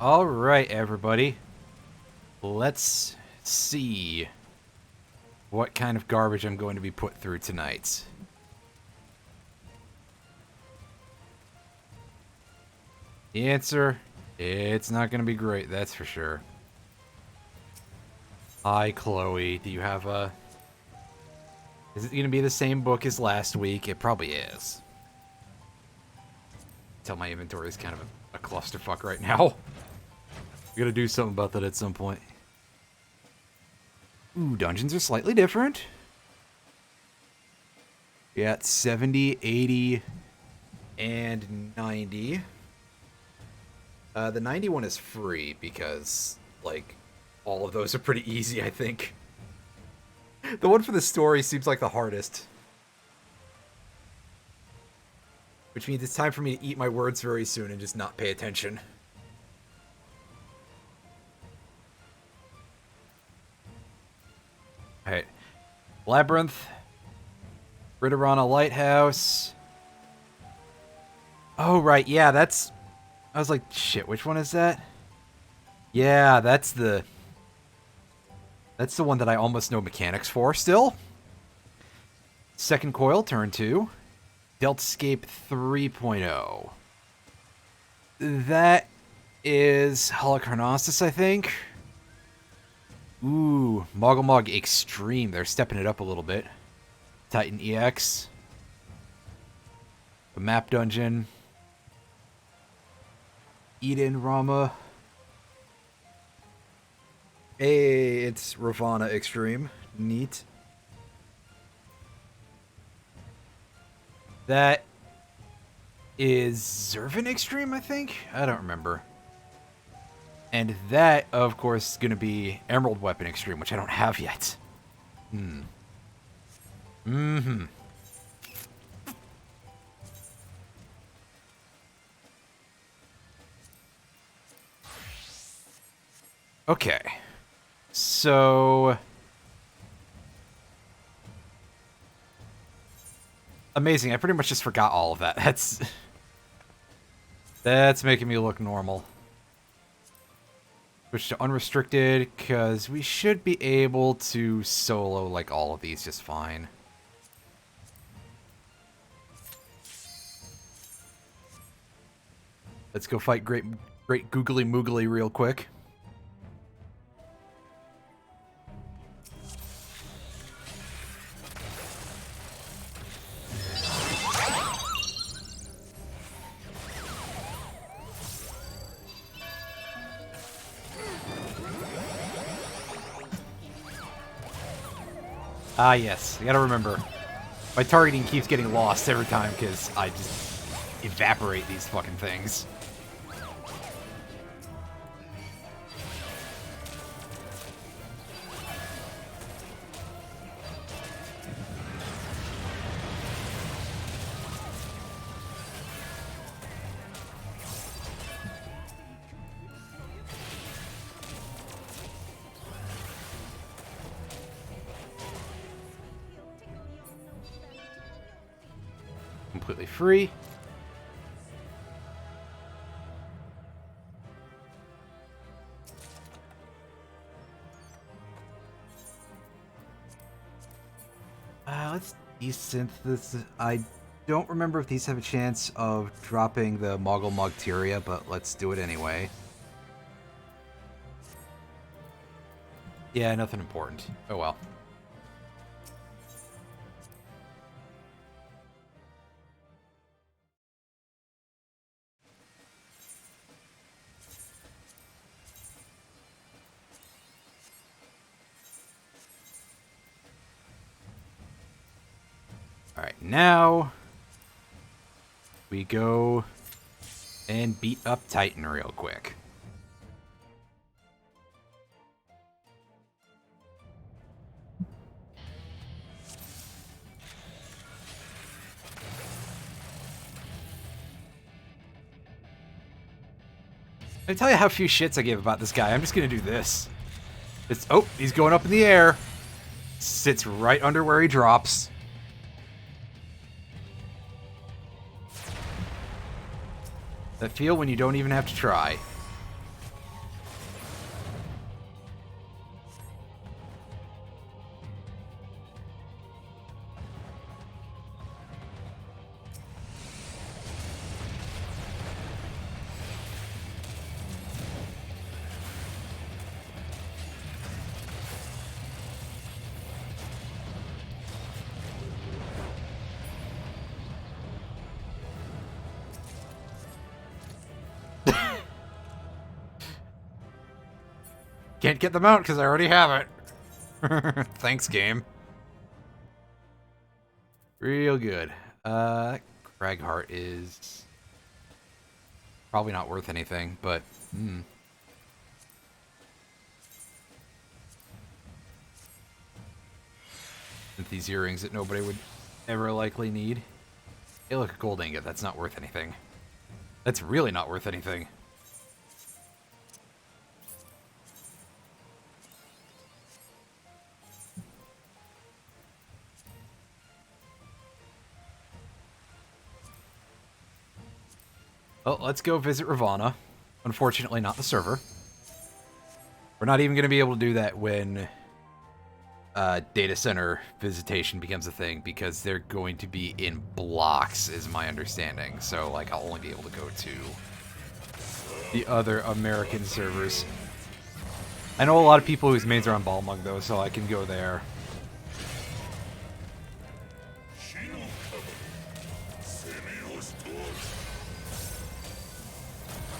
All right, everybody. Let's see what kind of garbage I'm going to be put through tonight. The answer, it's not going to be great, that's for sure. Hi, Chloe. Do you have a... Is it going to be the same book as last week? It probably is. Tell my inventory is kind of a clusterfuck right now. We gotta do something about that at some point. Ooh, dungeons are slightly different. We got 70, 80, and 90. The 91 is free because, like, all of those are pretty easy, I think. The one for the story seems like the hardest. Which means it's time for me to eat my words very soon and just not pay attention. Alright. Labyrinth. Ritterana Lighthouse. Oh, right. Yeah, that's... I was like, shit, which one is that? Yeah, that's the... That's the one that I almost know mechanics for still. Second Coil, turn 2. Deltascape 3.0. That is Holocarnossus, I think. Ooh, Moggle Extreme. They're stepping it up a little bit. Titan EX. The map dungeon. Eden Rama. Hey, it's Ravana Extreme. Neat. That is Zervin Extreme, I think? I don't remember. And that, of course, is going to be Emerald Weapon Extreme, which I don't have yet. Okay. So... Amazing, I pretty much just forgot all of that. That's making me look normal. Switch to unrestricted, because we should be able to solo, like, all of these just fine. Let's go fight Great Googly Moogly real quick. Ah, yes. I gotta remember. My targeting keeps getting lost every time because I just evaporate these fucking things. Completely free. Let's desynth this. I don't remember if these have a chance of dropping the Moggle Mogteria, but let's do it anyway. Yeah, nothing important. Oh well. Alright, now we go and beat up Titan real quick. I tell you how few shits I give about this guy. I'm just gonna do this. Oh, he's going up in the air. Sits right under where he drops. That feel when you don't even have to try. Can't get them out because I already have it. Thanks, game. Real good. Crag Heart is probably not worth anything, but With these earrings that nobody would ever likely need. Hey, look, a gold ingot. That's not worth anything. That's really not worth anything. Well, let's go visit Ravana. Unfortunately, not the server. We're not even going to be able to do that when data center visitation becomes a thing, because they're going to be in blocks, is my understanding. So, like, I'll only be able to go to the other American servers. I know a lot of people whose mains are on Balmung, though, so I can go there.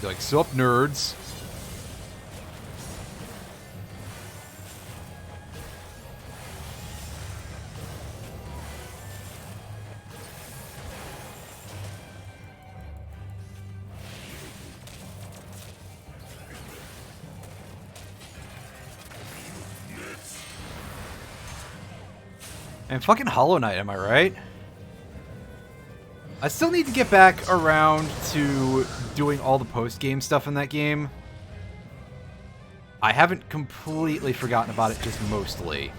Be like, sup, nerds? And fucking Hollow Knight, am I right? I still need to get back around to doing all the post-game stuff in that game. I haven't completely forgotten about it, just mostly.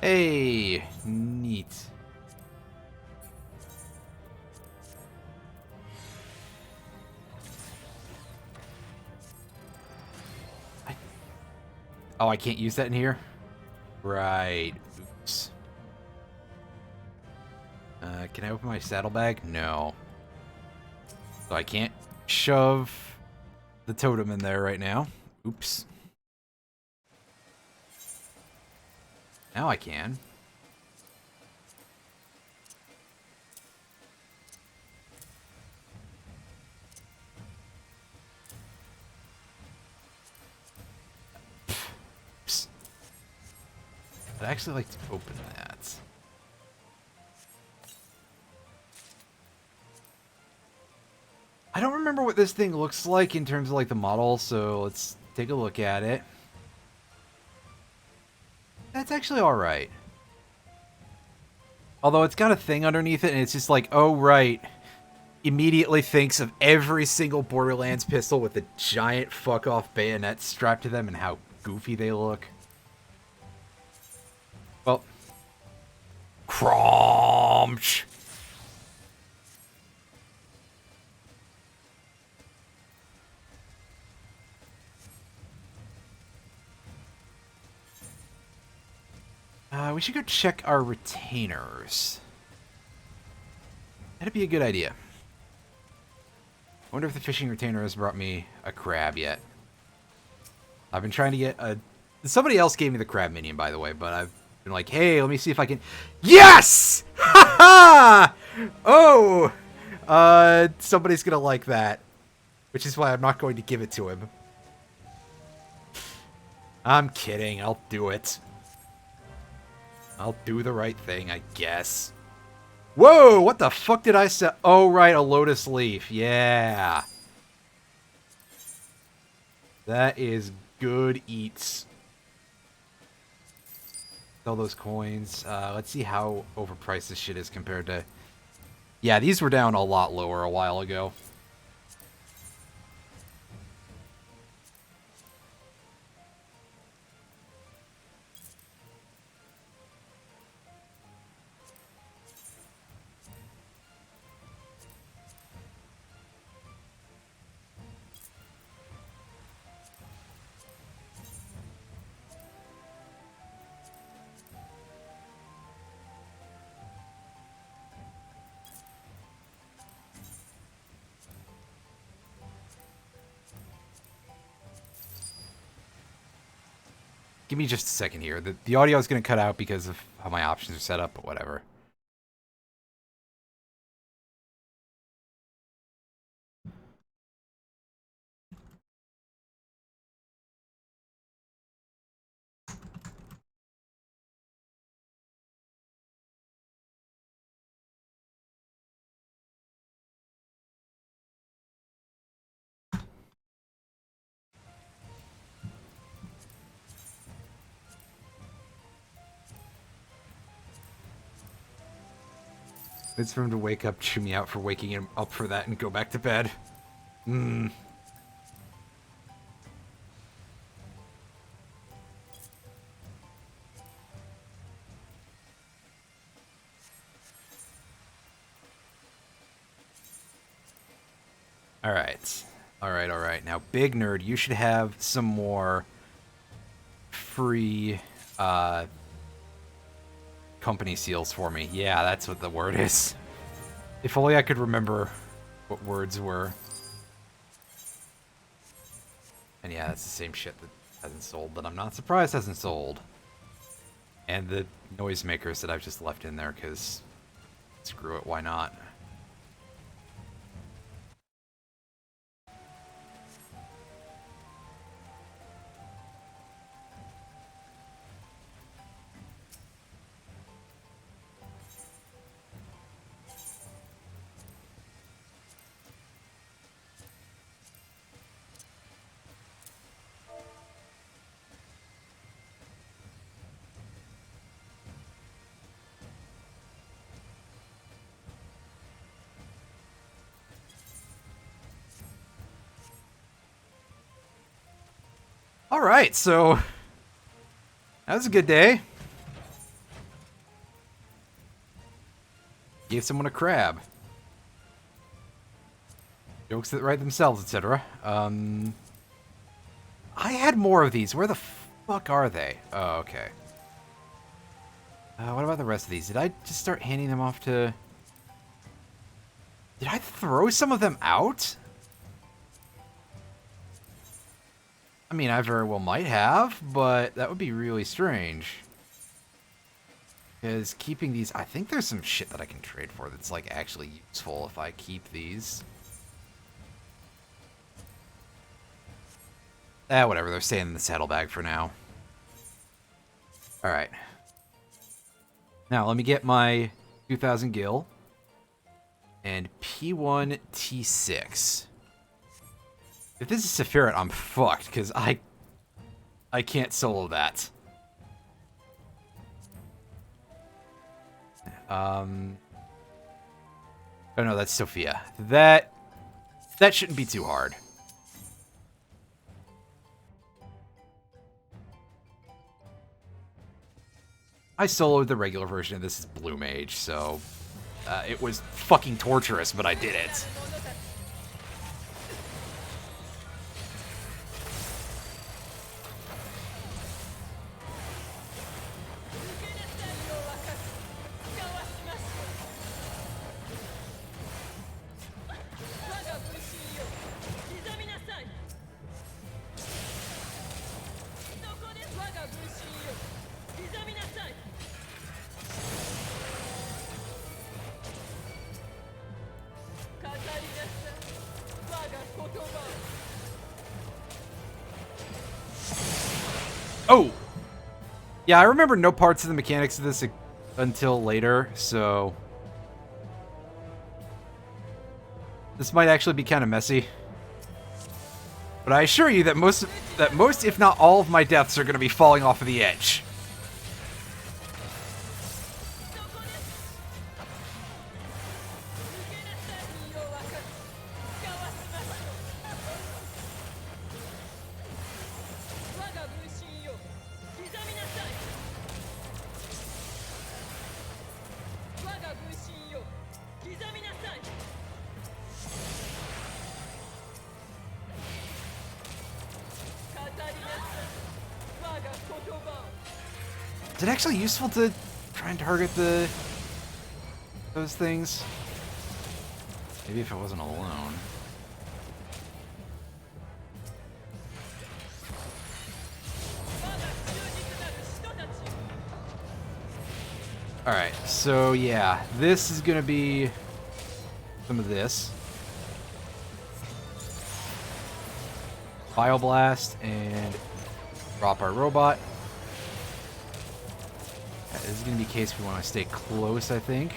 Hey, neat. Oh, I can't use that in here? Right. Oops. Can I open my saddlebag? No. So I can't shove the totem in there right now. Oops. Now I can. Psst. I'd actually like to open that. I don't remember what this thing looks like in terms of like the model, so let's take a look at it. That's actually alright. Although it's got a thing underneath it, and it's just like, oh right. Immediately thinks of every single Borderlands pistol with a giant fuck-off bayonet strapped to them and how goofy they look. Well. Cromch! We should go check our retainers. That'd be a good idea. I wonder if the fishing retainer has brought me a crab yet. I've been trying to get a... Somebody else gave me the crab minion, by the way, but I've been like, hey, let me see if I can... Yes! Ha ha! Oh! Somebody's gonna like that. Which is why I'm not going to give it to him. I'm kidding, I'll do it. I'll do the right thing, I guess. Whoa! What the fuck did I say? Oh, right, a lotus leaf. Yeah. That is good eats. Sell those coins. Let's see how overpriced this shit is compared to... Yeah, these were down a lot lower a while ago. Give me just a second here. The audio is going to cut out because of how my options are set up, but whatever. It's for him to wake up, chew me out for waking him up for that, and go back to bed. Alright. Alright. Now, Big Nerd, you should have some more free company seals for me. Yeah, that's what the word is. If only I could remember what words were. And yeah, that's the same shit that hasn't sold, that I'm not surprised hasn't sold. And the noisemakers that I've just left in there, because screw it, why not? Alright, so that was a good day. Gave someone a crab. Jokes that write themselves, etc. I had more of these. Where the fuck are they? Oh, okay. What about the rest of these? Did I just start handing them off to... Did I throw some of them out? I mean, I very well might have, but that would be really strange. Because keeping these... I think there's some shit that I can trade for that's, like, actually useful if I keep these. Whatever. They're staying in the saddlebag for now. Alright. Now, let me get my 2000 gil. And P1 T6. If this is Sephiroth, I'm fucked, because I can't solo that. Oh no, that's Sophia. That shouldn't be too hard. I soloed the regular version of this as Blue Mage, so it was fucking torturous, but I did it. Oh! Yeah, I remember no parts of the mechanics of this until later, so... This might actually be kind of messy. But I assure you that most, if not all of my deaths are going to be falling off of the edge. Is it actually useful to try and target those things? Maybe if I wasn't alone. Alright, so yeah, this is gonna be some of this. Bioblast and drop our robot. Yeah, this is gonna be a case we want to stay close, I think.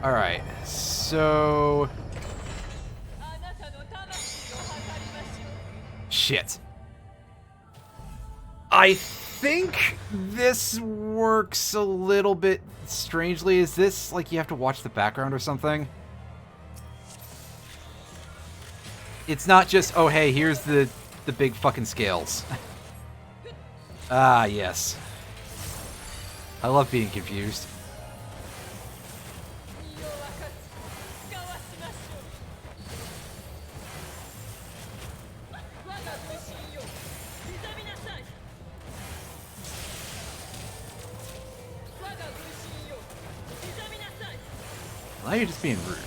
Alright, so... Shit. I think this works a little bit strangely. Is this like you have to watch the background or something? It's not just, oh hey, here's the big fucking scales. Ah, yes. I love being confused. Now you're just being rude.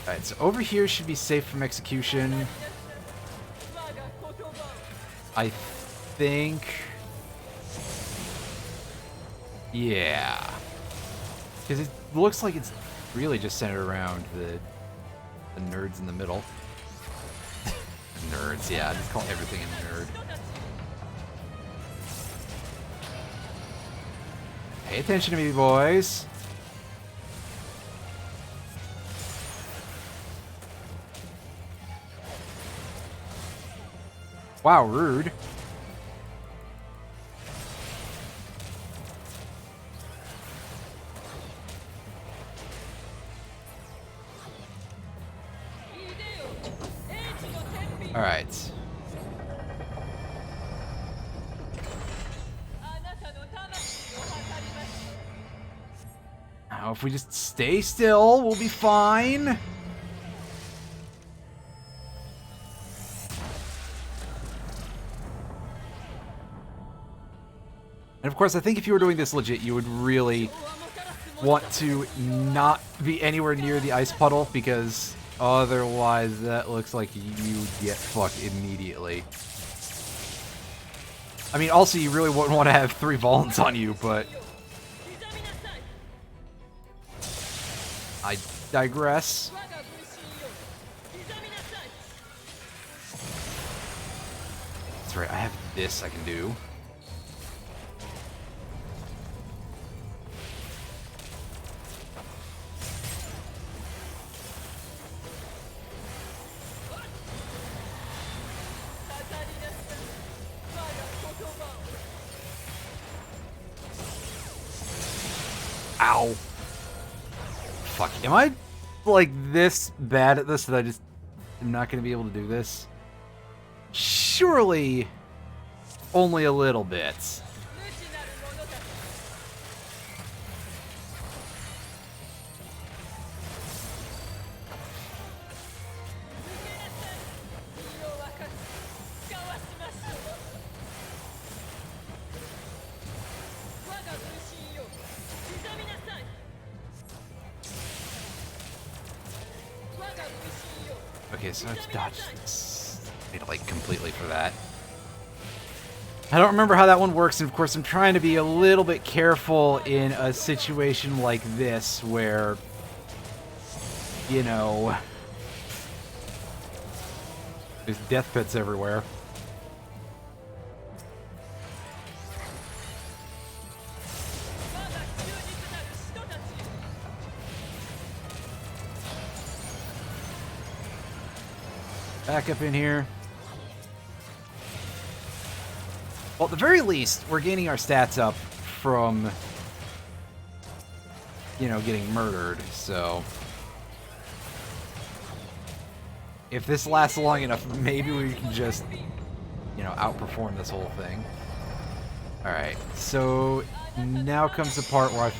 Alright, so over here should be safe from execution. I think... Yeah. Because it looks like it's really just centered around the nerds in the middle. Nerds, yeah. Just call everything a nerd. Pay attention to me, boys. Wow, rude. All right. Now, if we just stay still, we'll be fine. And of course, I think if you were doing this legit, you would really want to not be anywhere near the ice puddle, because otherwise that looks like you get fucked immediately. I mean, also you really wouldn't want to have 3 Volans on you, but... I digress. That's right, I have this I can do. Ow. Fuck. Am I, like, this bad at this that I just am not going to be able to do this? Surely only a little bit. Okay, so I have to dodge this, like, completely for that. I don't remember how that one works, and of course I'm trying to be a little bit careful in a situation like this where, you know, there's death pits everywhere. Back up in here. Well, at the very least, we're gaining our stats up from, you know, getting murdered, so... If this lasts long enough, maybe we can just, you know, outperform this whole thing. Alright, so now comes the part where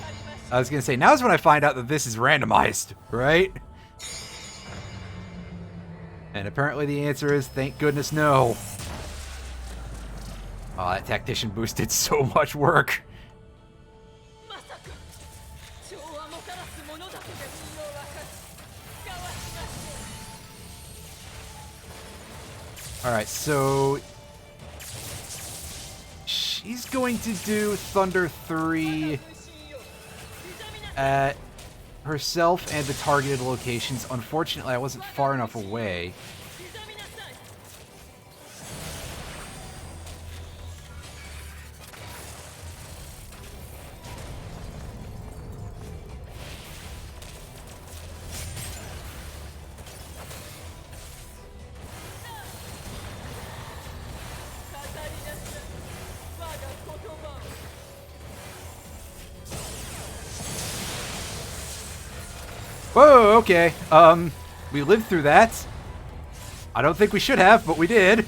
I was gonna say, now's when I find out that this is randomized, right? And apparently the answer is, thank goodness no. Oh, that tactician boost did so much work. Alright, so she's going to do Thunder 3 at herself and the targeted locations. Unfortunately, I wasn't far enough away. Whoa, okay. We lived through that. I don't think we should have, but we did.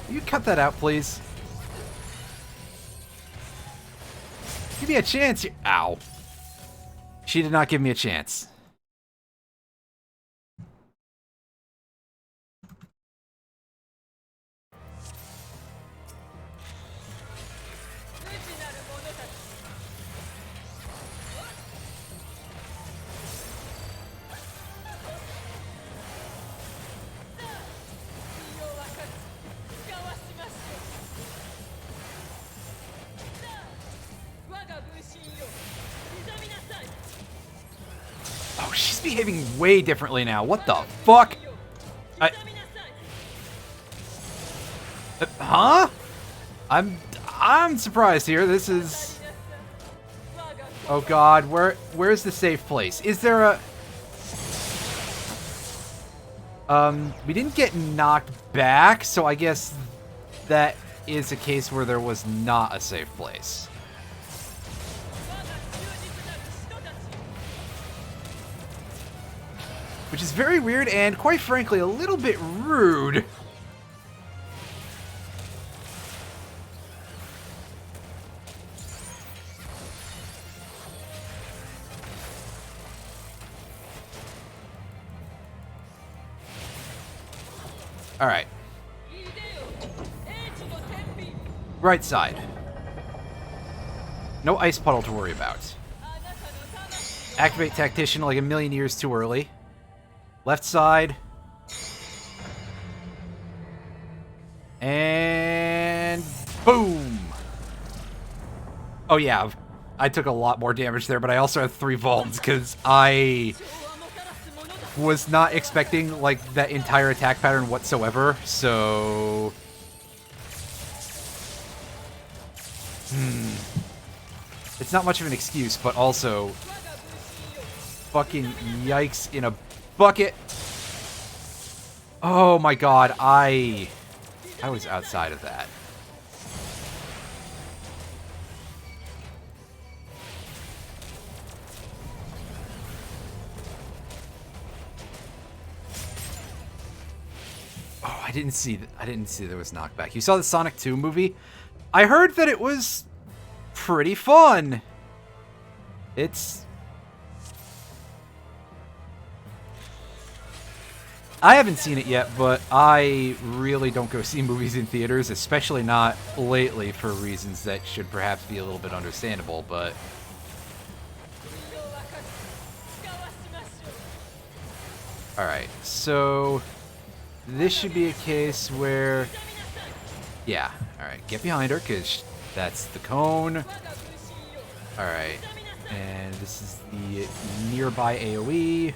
Will you cut that out, please? Give me a chance. Ow. She did not give me a chance. Oh, she's behaving way differently now. What the fuck? Huh? I'm surprised here. This is... Oh god, where's the safe place? Is there a... we didn't get knocked back, so I guess that is a case where there was not a safe place. Which is very weird and, quite frankly, a little bit rude. Alright. Right side. No ice puddle to worry about. Activate Tactician like a million years too early. Left side. And boom! Oh yeah, I took a lot more damage there, but I also have 3 Vulns, because I was not expecting, like, that entire attack pattern whatsoever, so... It's not much of an excuse, but also... Fucking yikes in a bucket! Oh my god, I was outside of that. Oh, I didn't see there was knockback. You saw the Sonic 2 movie? I heard that it was pretty fun. I haven't seen it yet, but I really don't go see movies in theaters, especially not lately, for reasons that should perhaps be a little bit understandable, but... Alright, so... This should be a case where... Yeah, alright, get behind her, because that's the cone. Alright, and this is the nearby AoE.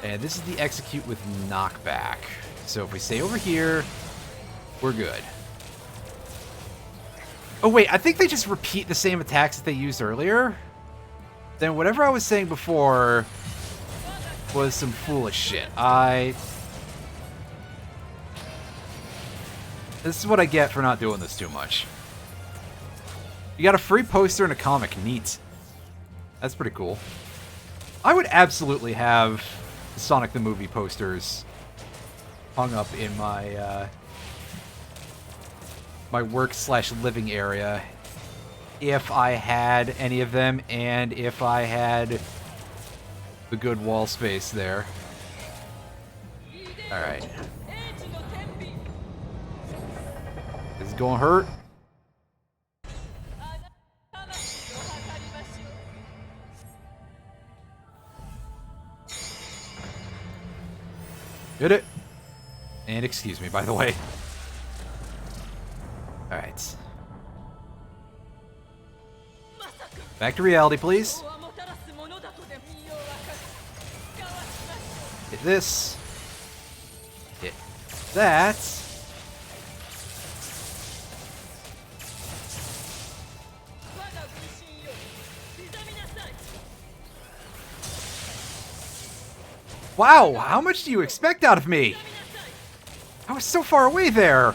And this is the execute with knockback. So if we stay over here, we're good. Oh wait, I think they just repeat the same attacks that they used earlier. Then whatever I was saying before was some foolish shit. This is what I get for not doing this too much. You got a free poster and a comic. Neat. That's pretty cool. I would absolutely have Sonic the Movie posters hung up in my my work/living area if I had any of them and if I had the good wall space there. Alright. gonna hurt. Did it? And excuse me, by the way. Alright. Back to reality, please. Hit this. Hit that. Wow, how much do you expect out of me? I was so far away there.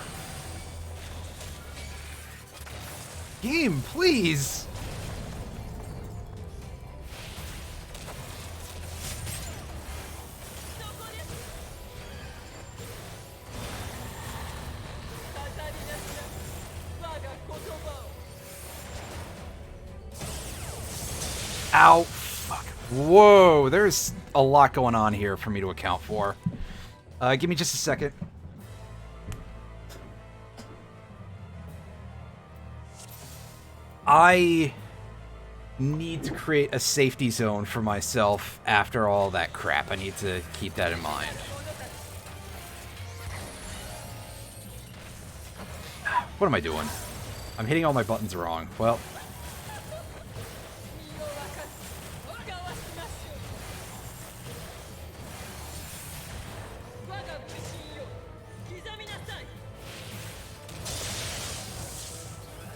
Game, please. Ow. Fuck. Whoa, there's a lot going on here for me to account for. Give me just a second. I need to create a safety zone for myself after all that crap. I need to keep that in mind. What am I doing? I'm hitting all my buttons wrong. Well...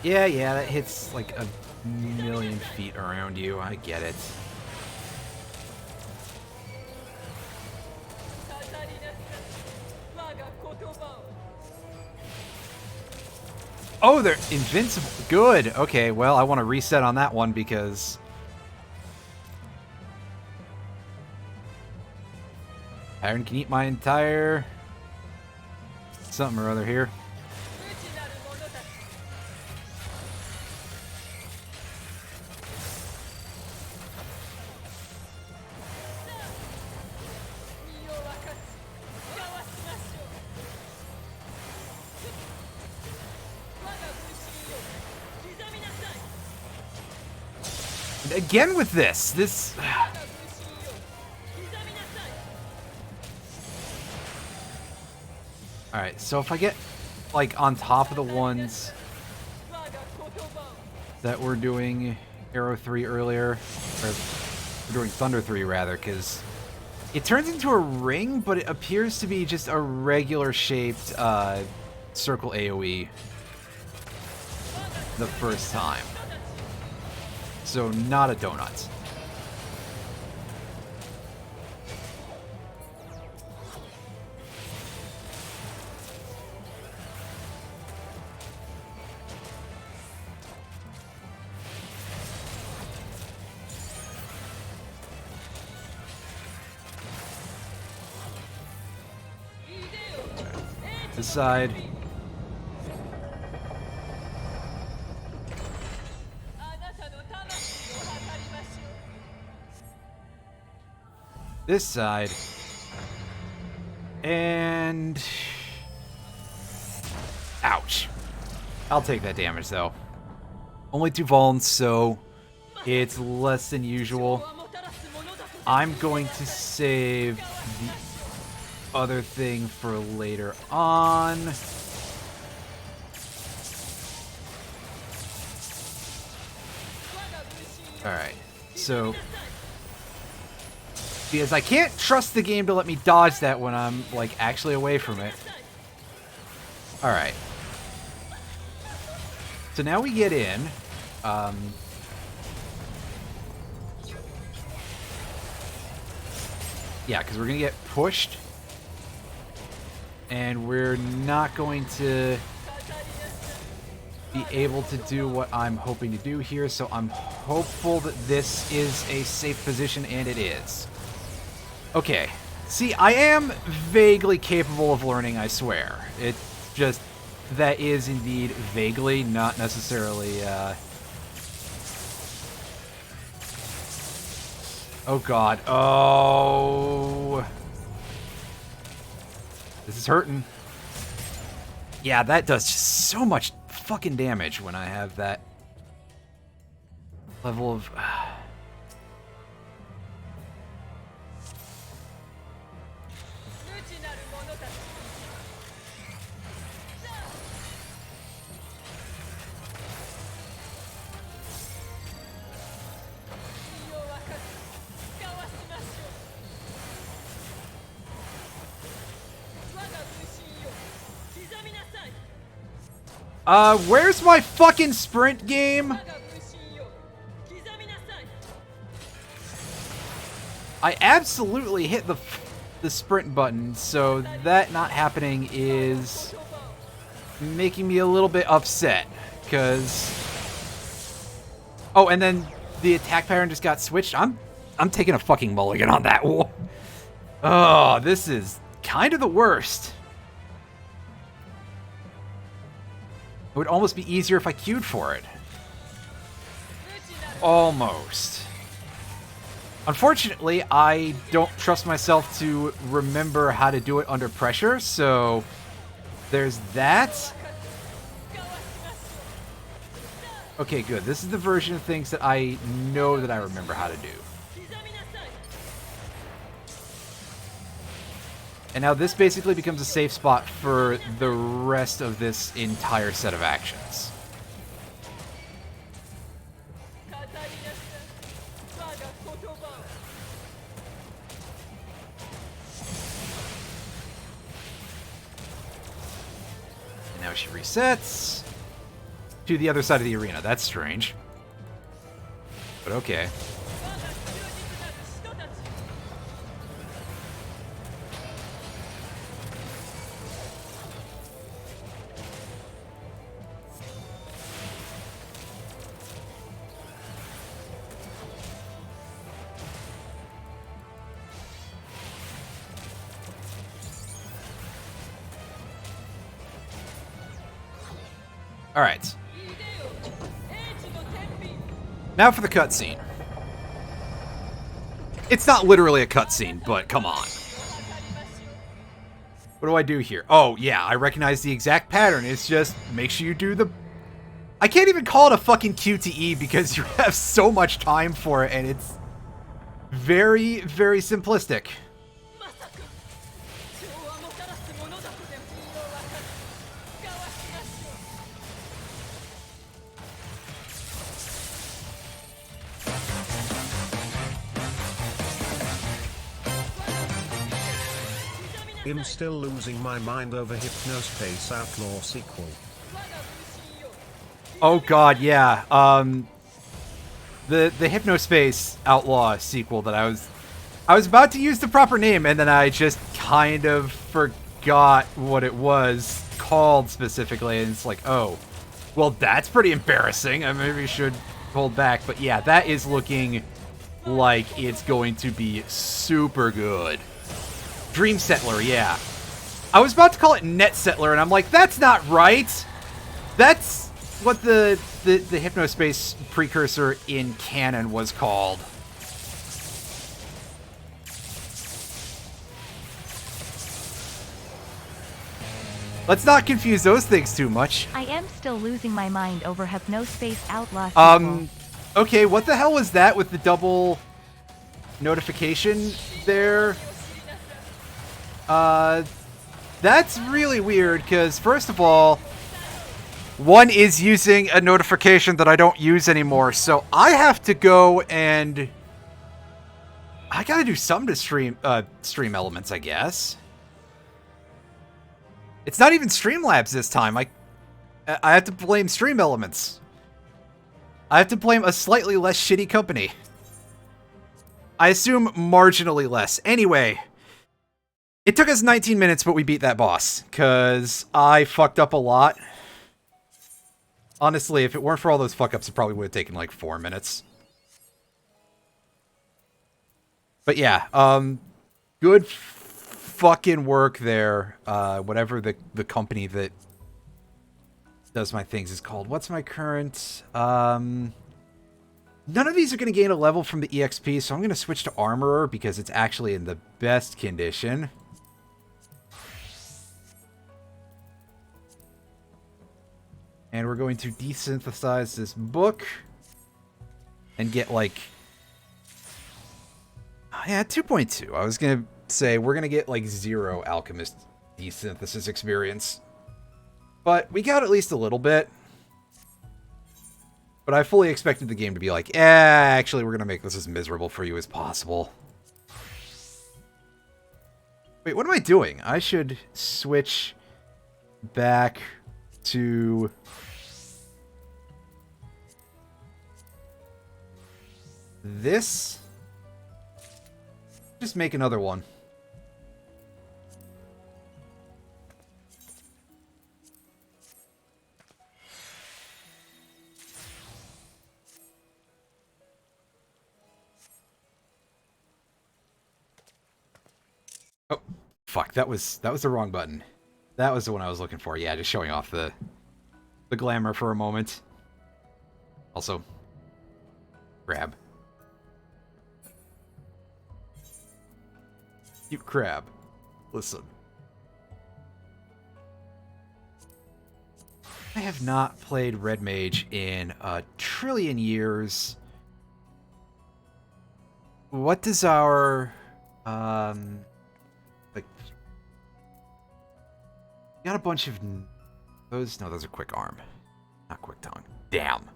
Yeah, that hits like a million feet around you. I get it. Oh, they're invincible. Good. Okay, well, I want to reset on that one because... Iron can eat my entire... something or other here. Again with this. Alright, so if I get, like, on top of the ones that were doing Arrow 3 earlier, or we're doing Thunder 3 rather, because it turns into a ring, but it appears to be just a regular shaped circle AoE the first time. So, not a donut. This side. This side. And... ouch. I'll take that damage, though. Only 2 vulns, so it's less than usual. I'm going to save the other thing for later on. Alright, so... because I can't trust the game to let me dodge that when I'm, like, actually away from it. Alright. So now we get in. Yeah, because we're going to get pushed. And we're not going to be able to do what I'm hoping to do here. So I'm hopeful that this is a safe position, and it is. Okay. See, I am vaguely capable of learning, I swear. It's just... that is indeed vaguely, not necessarily, Oh god. Oh... this is hurting. Yeah, that does just so much fucking damage when I have that level of... where's my fucking sprint game? I absolutely hit the sprint button, so that not happening is making me a little bit upset, because... Oh, and then the attack pattern just got switched. I'm taking a fucking mulligan on that one. Oh, this is kind of the worst. It would almost be easier if I queued for it. Almost. Unfortunately, I don't trust myself to remember how to do it under pressure, so there's that. Okay, good. This is the version of things that I know that I remember how to do. And now this basically becomes a safe spot for the rest of this entire set of actions. And now she resets to the other side of the arena. That's strange. But okay. Alright. Now for the cutscene. It's not literally a cutscene, but come on. What do I do here? Oh, yeah, I recognize the exact pattern. It's just, make sure you do the... I can't even call it a fucking QTE because you have so much time for it, and it's very, very simplistic. I'm still losing my mind over Hypnospace Outlaw sequel. Oh god, yeah. The Hypnospace Outlaw sequel that I was about to use the proper name, and then I just kind of forgot what it was called specifically, and it's like, oh, well, that's pretty embarrassing. I maybe should hold back, but yeah, that is looking like it's going to be super good. Dream Settler, yeah. I was about to call it Net Settler, and I'm like, that's not right. That's what the Hypnospace precursor in canon was called. Let's not confuse those things too much. I am still losing my mind over Hypnospace Outlaw sequel. Okay, what the hell was that with the double notification there? That's really weird, because first of all, one is using a notification that I don't use anymore, so I have to go and... I gotta do something to stream elements, I guess. It's not even Streamlabs this time. I have to blame Stream Elements. I have to blame a slightly less shitty company. I assume marginally less. Anyway... It took us 19 minutes, but we beat that boss, because I fucked up a lot. Honestly, if it weren't for all those fuck-ups, it probably would have taken like 4 minutes. But yeah, good fucking work there. Whatever the company that does my things is called. What's my current... None of these are going to gain a level from the EXP, so I'm going to switch to Armorer, because it's actually in the best condition. And we're going to desynthesize this book and get, like... Yeah, 2.2. I was going to say we're going to get, like, 0 Alchemist desynthesis experience. But we got at least a little bit. But I fully expected the game to be like, actually, we're going to make this as miserable for you as possible. Wait, what am I doing? I should switch back to... this? Just make another one. Oh, fuck, that was the wrong button. That was the one I was looking for. Yeah, just showing off the glamour for a moment. Also, crab. You crab. Listen. I have not played Red Mage in a trillion years. What does our like, got a bunch of those? No, those are quick arm, not quick tongue. Damn.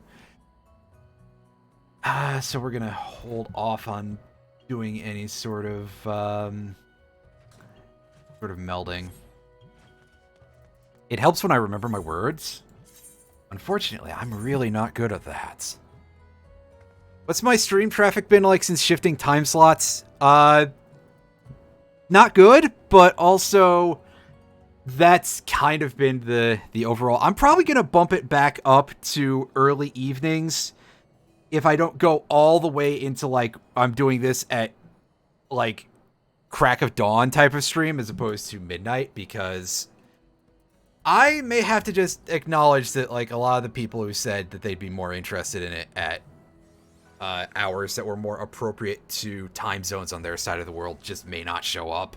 So we're gonna hold off on doing any sort of melding. It helps when I remember my words. Unfortunately, I'm really not good at that. What's my stream traffic been like since shifting time slots? Not good, but also that's kind of been the overall. I'm probably going to bump it back up to early evenings if I don't go all the way into, like, I'm doing this at, like, crack of dawn type of stream as opposed to midnight, because I may have to just acknowledge that, like, a lot of the people who said that they'd be more interested in it at hours that were more appropriate to time zones on their side of the world just may not show up.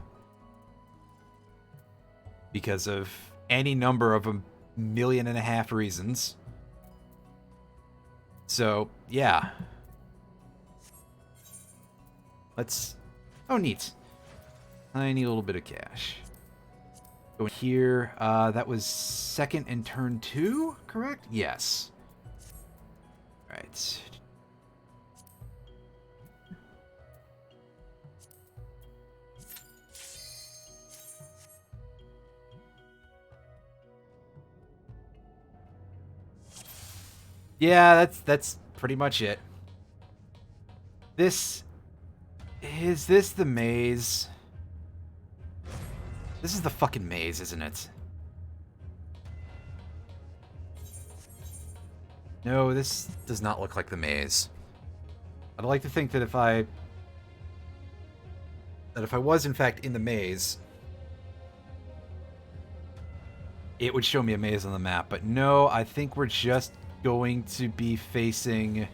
Because of any number of 1.5 million reasons. So, yeah. Let's... Oh, neat. I need a little bit of cash. Go here. That was second and turn 2, correct? Yes. Alright. Yeah, that's pretty much it. Is this the maze? This is the fucking maze, isn't it? No, this does not look like the maze. I'd like to think that if I was in fact in the maze, it would show me a maze on the map, but no, I think we're just going to be facing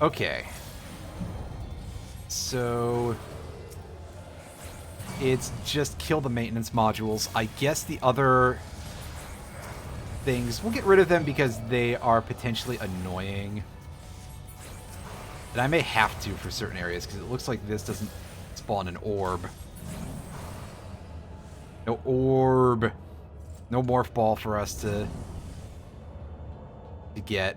okay, so it's just kill the maintenance modules. I guess the other things, we'll get rid of them because they are potentially annoying, and I may have to for certain areas because it looks like this doesn't spawn an orb. No orb. No morph ball for us to get.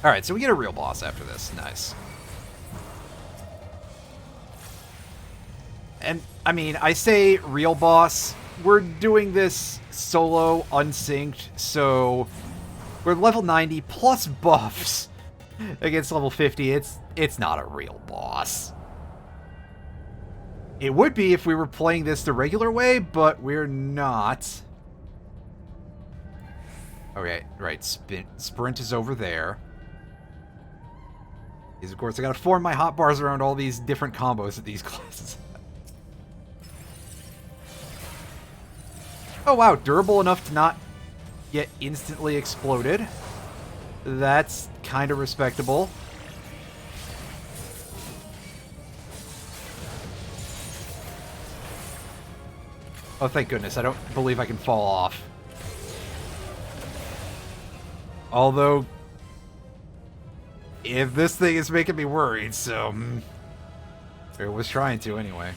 Alright, so we get a real boss after this. Nice. And, I mean, I say real boss. We're doing this solo, unsynced, so we're level 90 plus buffs against level 50. It's not a real boss. It would be if we were playing this the regular way, but we're not. Okay, right, sprint is over there. Because, of course, I gotta form my hotbars around all these different combos that these classes have. Oh wow, durable enough to not get instantly exploded. That's kind of respectable. Oh, thank goodness. I don't believe I can fall off. Although, if this thing is making me worried, so... It was trying to, anyway.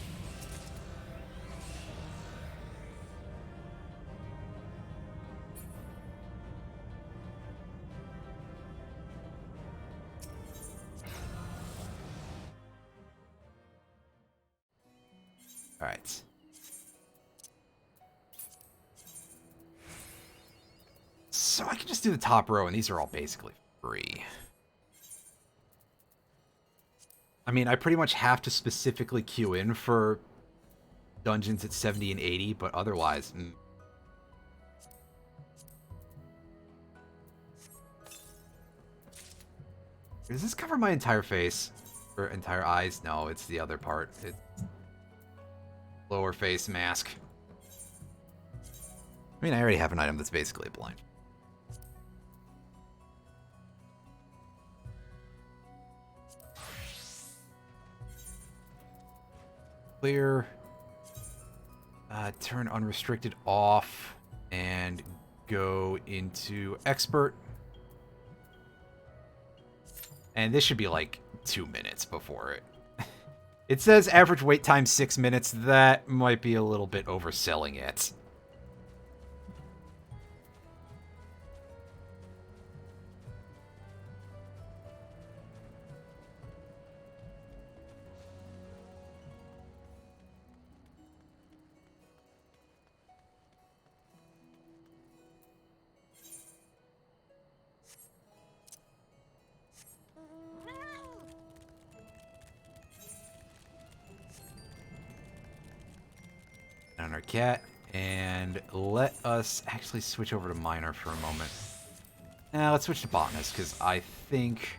Alright. So I can just do the top row, and these are all basically free. I mean, I pretty much have to specifically queue in for dungeons at 70 and 80, but otherwise... Does this cover my entire face? Or entire eyes? No, it's the other part. It's lower face mask. I mean, I already have an item that's basically blind. Clear. Turn unrestricted off and go into expert. And this should be like 2 minutes before it. It says average wait time 6 minutes. That might be a little bit overselling it. On our cat, and let us actually switch over to miner for a moment. Now let's switch to botanist, because I think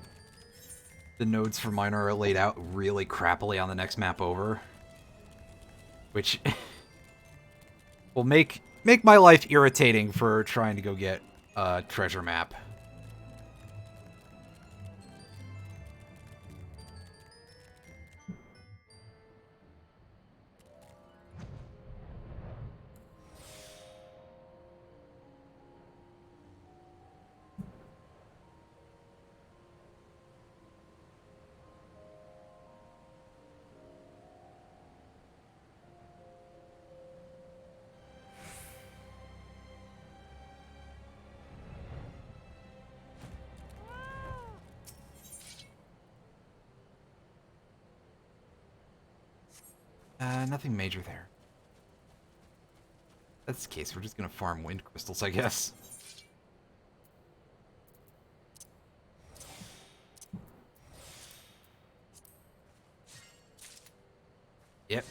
the nodes for miner are laid out really crappily on the next map over, which will make my life irritating for trying to go get a treasure map. Nothing major there. That's the case. We're just gonna farm wind crystals, I guess. Yep.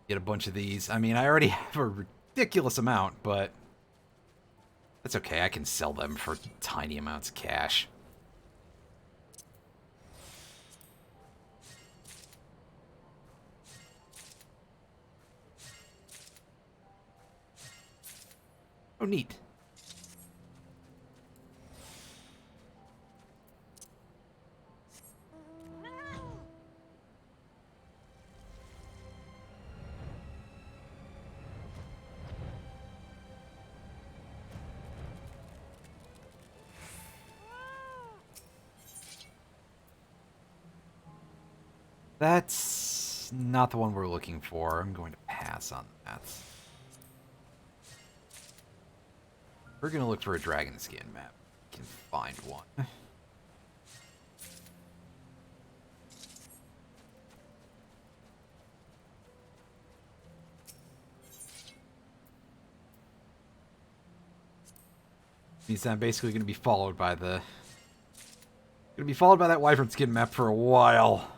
Get a bunch of these. I mean, I already have a ridiculous amount, but that's okay. I can sell them for tiny amounts of cash. Oh, neat. That's not the one we're looking for. I'm going to pass on that. We're going to look for a dragon skin map. We can find one. Means I'm basically going to be followed by the... Going to be followed by that wyvern skin map for a while.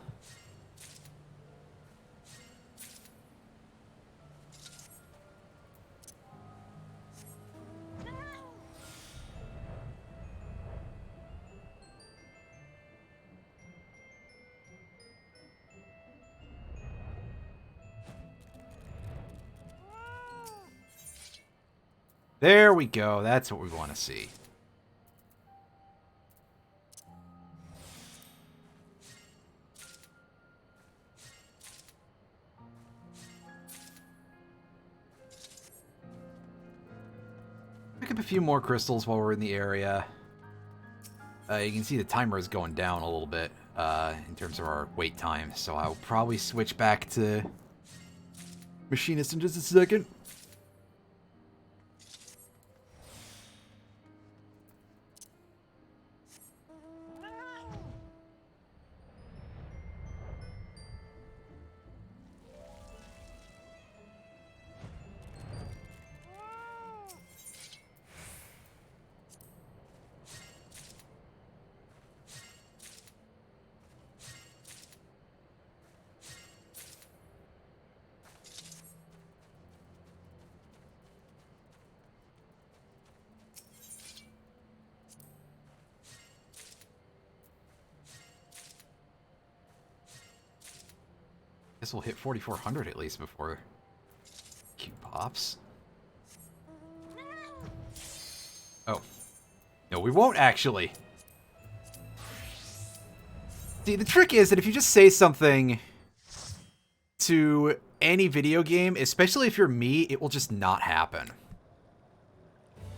There we go. That's what we want to see. Pick up a few more crystals while we're in the area. You can see the timer is going down a little bit in terms of our wait time, so I'll probably switch back to Machinist in just a second. Guess we'll hit 4,400 at least before Q pops. Oh. No, we won't actually. See, the trick is that if you just say something to any video game, especially if you're me, it will just not happen.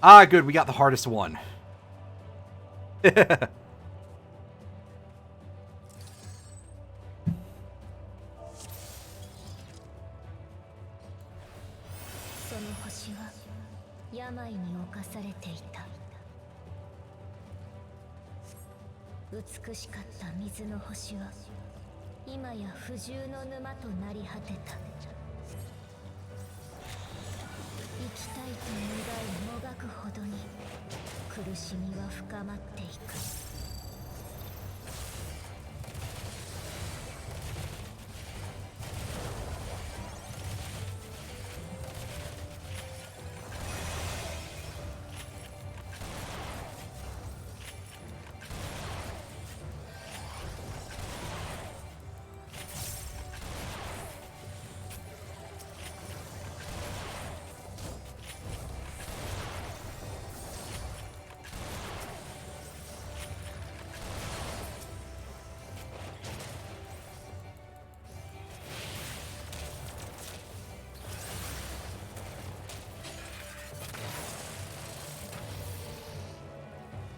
Ah, good, we got the hardest one.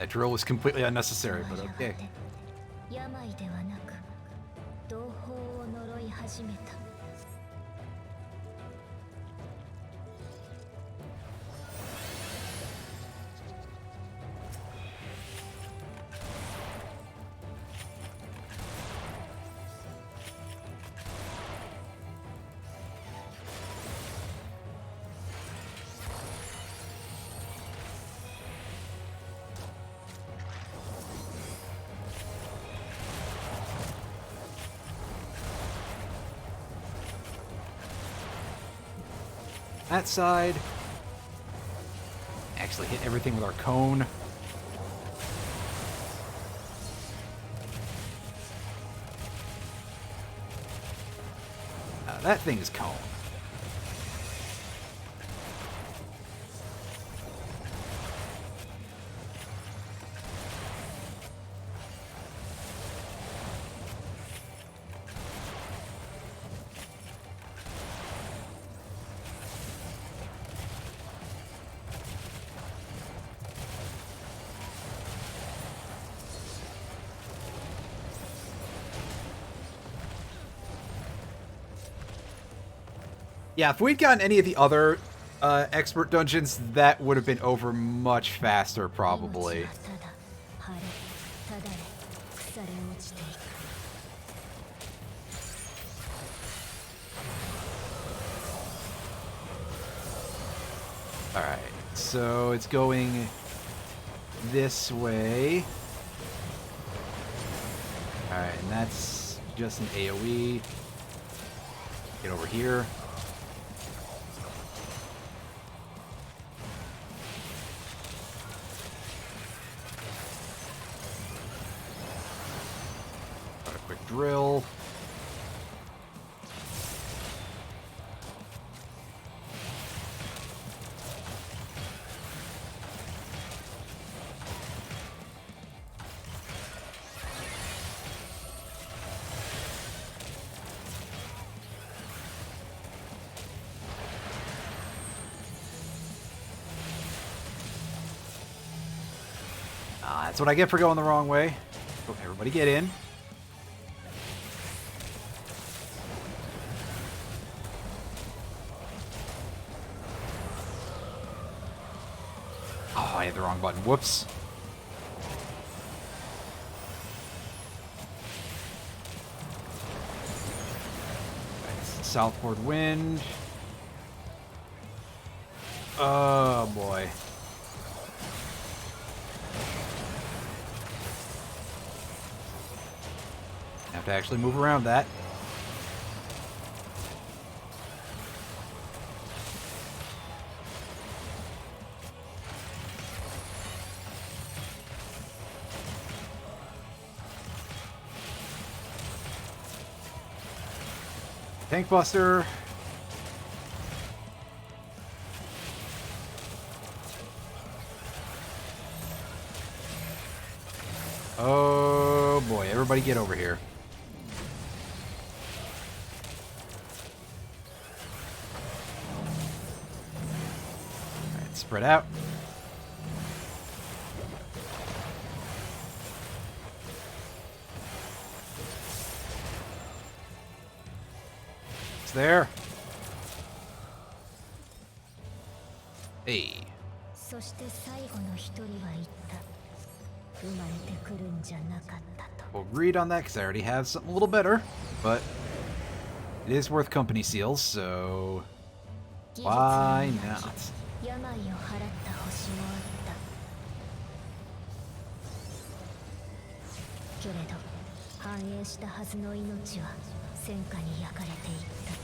That drill was completely unnecessary, but okay. That side. Actually hit everything with our cone. That thing is cone. Yeah, if we'd gotten any of the other expert dungeons, that would have been over much faster, probably. Alright, so it's going this way. Alright, and that's just an AoE. Get over here. Drill. Ah, that's what I get for going the wrong way. Oh, everybody get in. Oh, I hit the wrong button. Whoops. Southward wind. Oh boy. Have to actually move around that. Tank Buster. Oh boy, everybody get over here. Alright, spread out. It's there. Hey. そして最後の一人は言った。生まれてくるんじゃなかったと。 We'll read on that because I already have something a little better, but it is worth company seals, so why not? 病を払った星もあった。けれど繁栄したはずの命は戦火に焼かれていった。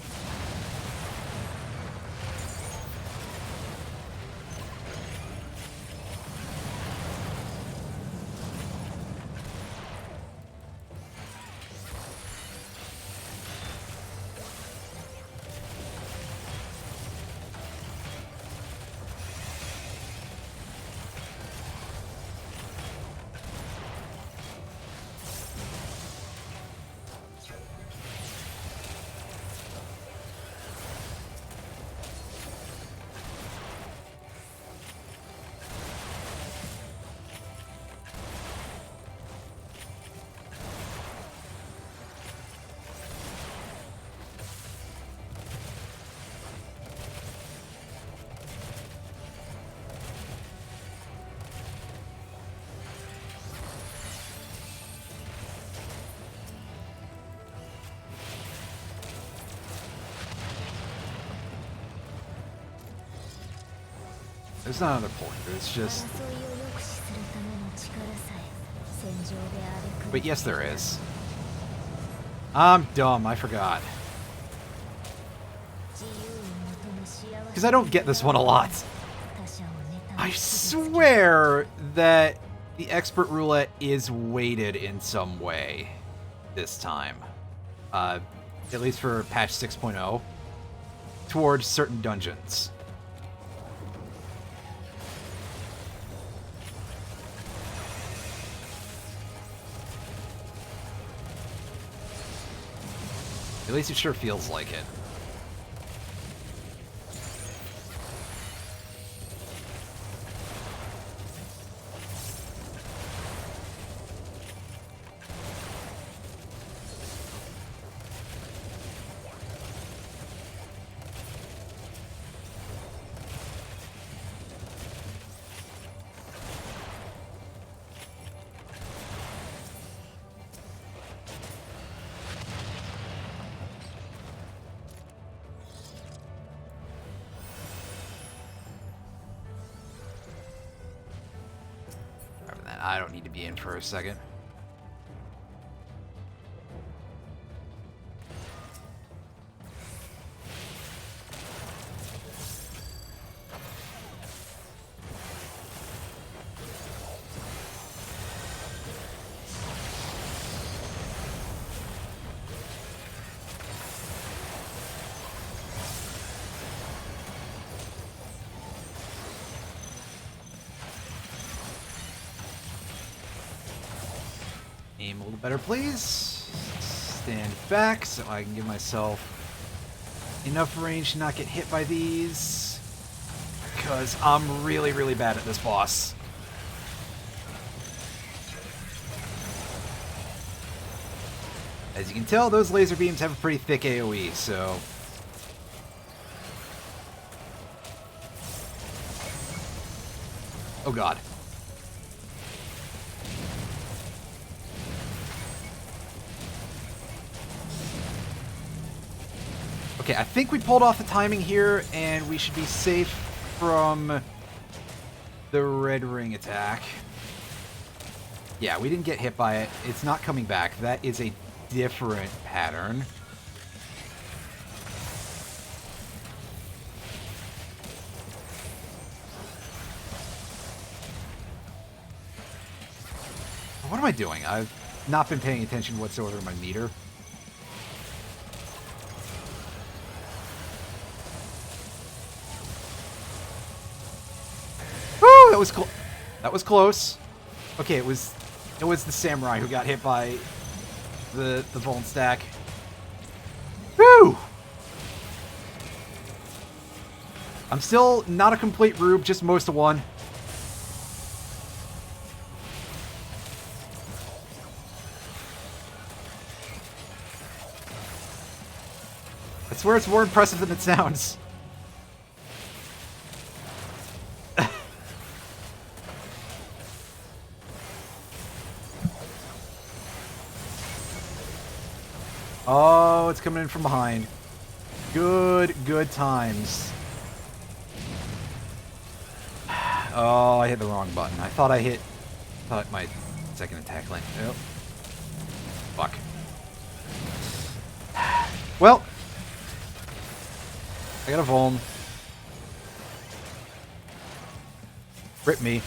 There's not another point. It's just. 争いを抑止するための力さえ戦場で荒れ狂う。 Wait, yes, there is. I'm dumb. I forgot. Because I don't get this one a lot. I swear that the expert roulette is weighted in some way this time. At least for patch 6.0. Towards certain dungeons. At least it sure feels like it. I don't need to be in for a second. Aim a little better, please. Stand back so I can give myself enough range to not get hit by these. Because I'm really, really bad at this boss. As you can tell, those laser beams have a pretty thick AoE, so... Oh god. Okay, I think we pulled off the timing here, and we should be safe from the red ring attack. Yeah, we didn't get hit by it. It's not coming back. That is a different pattern. What am I doing? I've not been paying attention whatsoever to my meter. Woo! That was close. That was close. Okay, it was the samurai who got hit by the Vuln stack. Woo! I'm still not a complete rube, just most of one. I swear it's more impressive than it sounds. Oh, it's coming in from behind. Good times. Oh, I hit the wrong button. I thought my second attack landed. Oh. Fuck. Well, I got a Vuln. Rip me.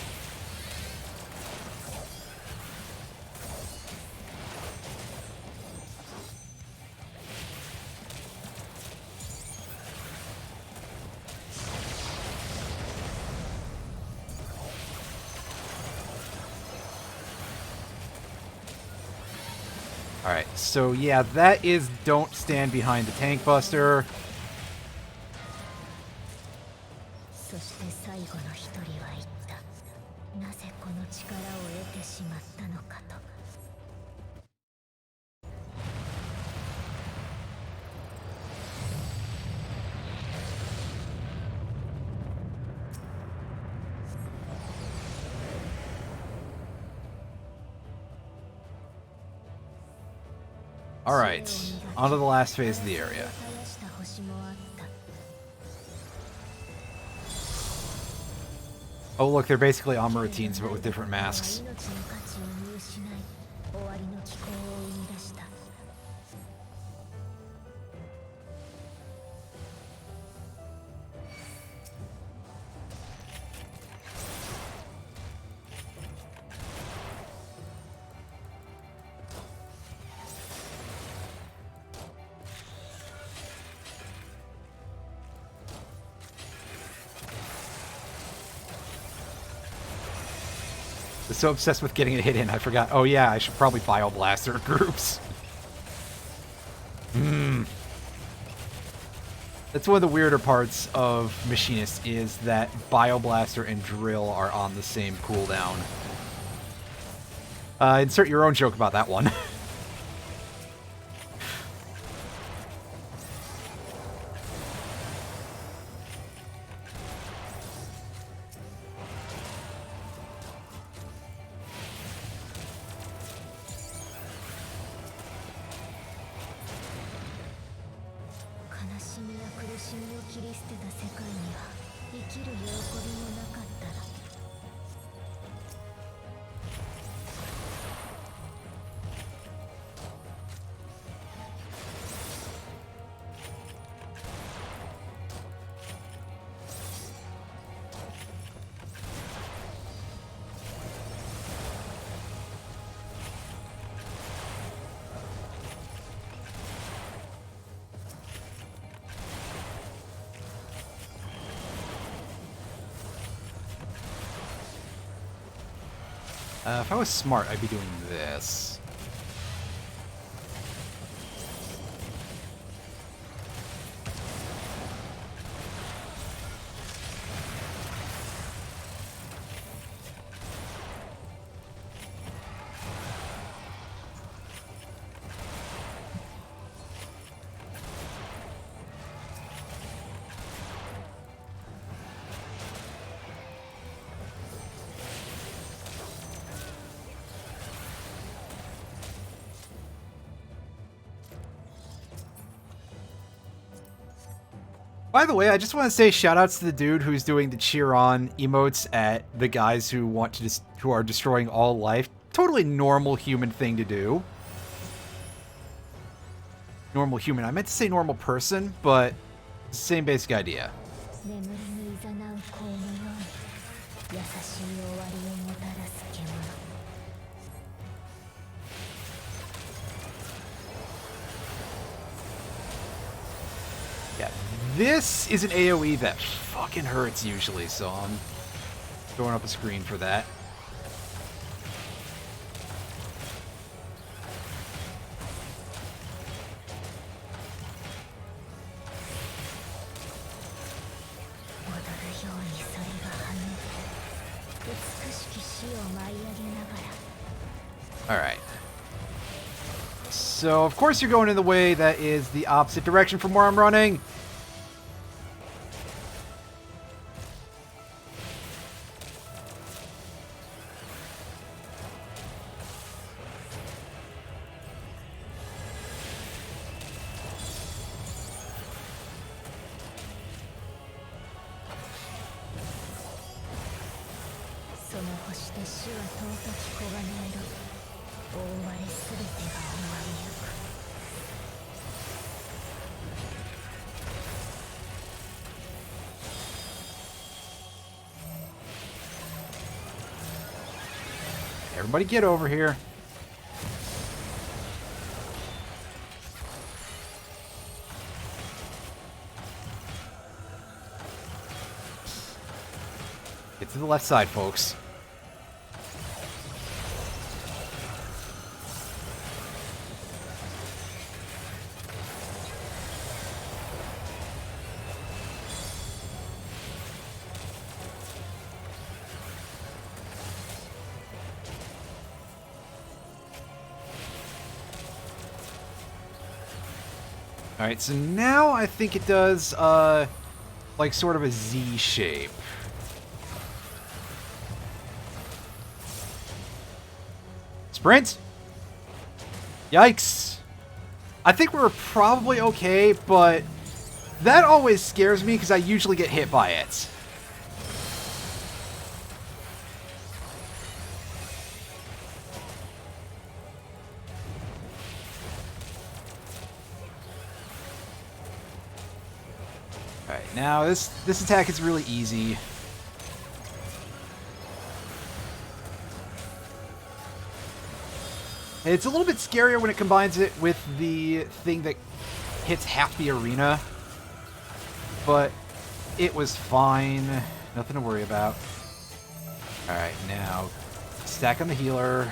Alright, so yeah, that is don't stand behind the tank buster. そして最後の一人は言った。なぜこの力を得てしまったのかと。Alright, on to the last phase of the area. Oh look, they're basically armor routines, but with different masks. I'm so obsessed with getting a hit in, I forgot. Oh yeah, I should probably Bio-Blast their groups. That's one of the weirder parts of Machinist, is that Bio-Blaster and Drill are on the same cooldown. Insert your own joke about that one. If I was smart, I'd be doing this. By the way, I just want to say shoutouts to the dude who's doing the cheer on emotes at the guys who want to who are destroying all life. Totally normal human thing to do. Normal human. I meant to say normal person, but same basic idea. 眠りに誘う子のように優しい終わりをもたらす獣 Yeah, this is an AoE that fucking hurts usually, so I'm throwing up a screen for that. Alright. So, of course you're going in the way that is the opposite direction from where I'm running. Everybody get over here. Get to the left side, folks. Alright, so now I think it does, like sort of a Z shape. Sprint! Yikes! I think we were probably okay, but that always scares me because I usually get hit by it. Alright, now this attack is really easy. It's a little bit scarier when it combines it with the thing that hits half the arena. But it was fine. Nothing to worry about. Alright, now stack on the healer.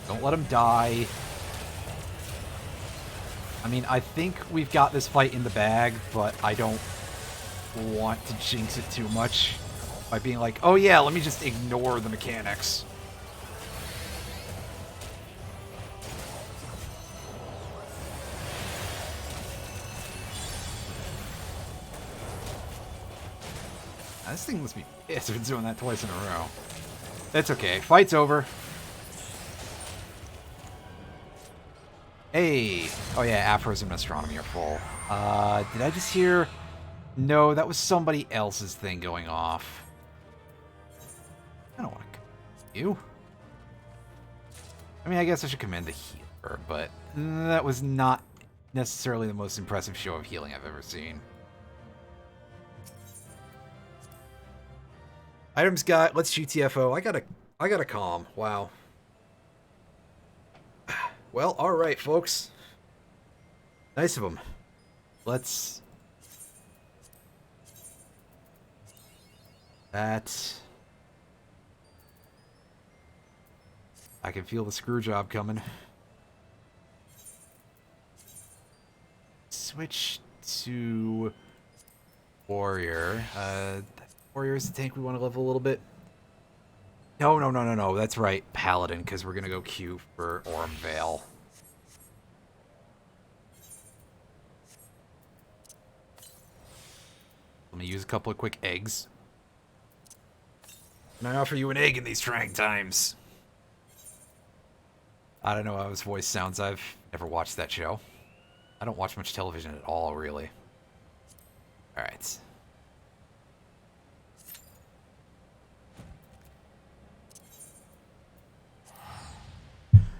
Don't let him die. I mean, I think we've got this fight in the bag, but I don't want to jinx it too much by being like, oh yeah, let me just ignore the mechanics. This thing must be pissed if it's doing that twice in a row. That's okay. Fight's over. Hey! Oh yeah, Afros and Astronomy are full. Did I just hear... No, that was somebody else's thing going off. I don't want to... You? I mean, I guess I should commend the healer, but that was not necessarily the most impressive show of healing I've ever seen. Items got... Let's GTFO. I got a calm. Wow. Well, alright, folks. Nice of them. Let's... That... I can feel the screw job coming. Switch to... Warrior. Warrior is the tank we want to level a little bit. No. That's right. Paladin, because we're going to go Q for Orm Vale. Let me use a couple of quick eggs. Can I offer you an egg in these trying times? I don't know how his voice sounds. I've never watched that show. I don't watch much television at all, really. Alright.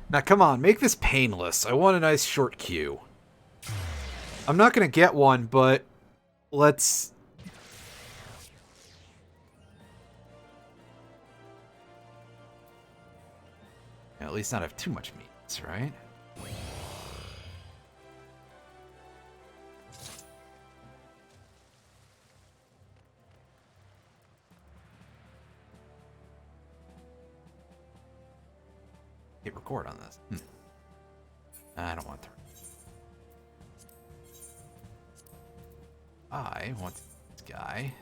Now, come on, make this painless. I want a nice short queue. I'm not going to get one, but let's... At least not have too much meat, right? Hit record on this. I don't want to. I want this guy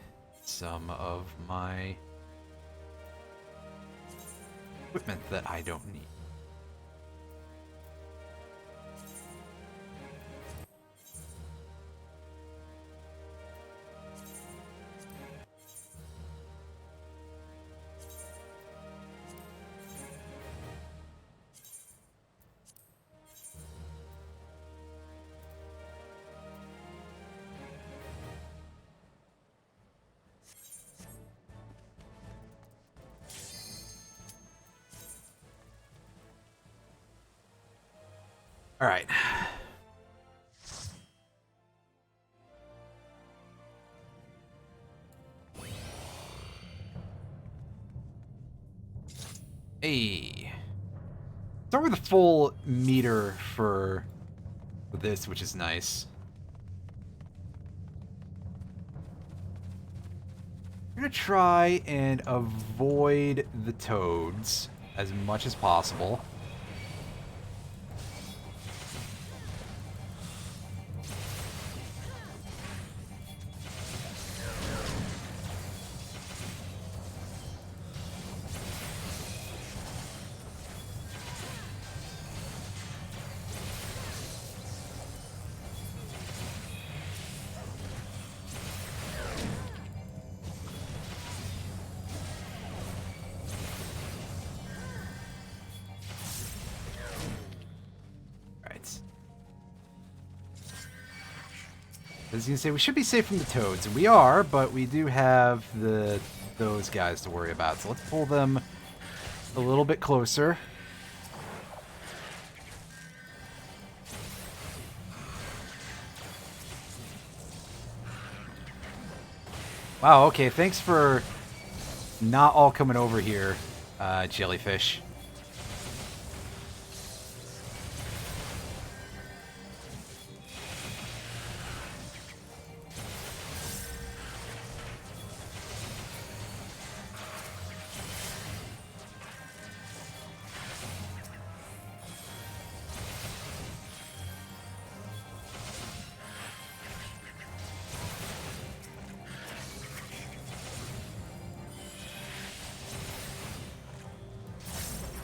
some of my equipment that I don't need. All right. Hey. Start with a full meter for this, which is nice. I'm gonna try and avoid the toads as much as possible. I was gonna say we should be safe from the toads, and we are, but we do have those guys to worry about. So let's pull them a little bit closer. Wow, okay, thanks for not all coming over here, jellyfish.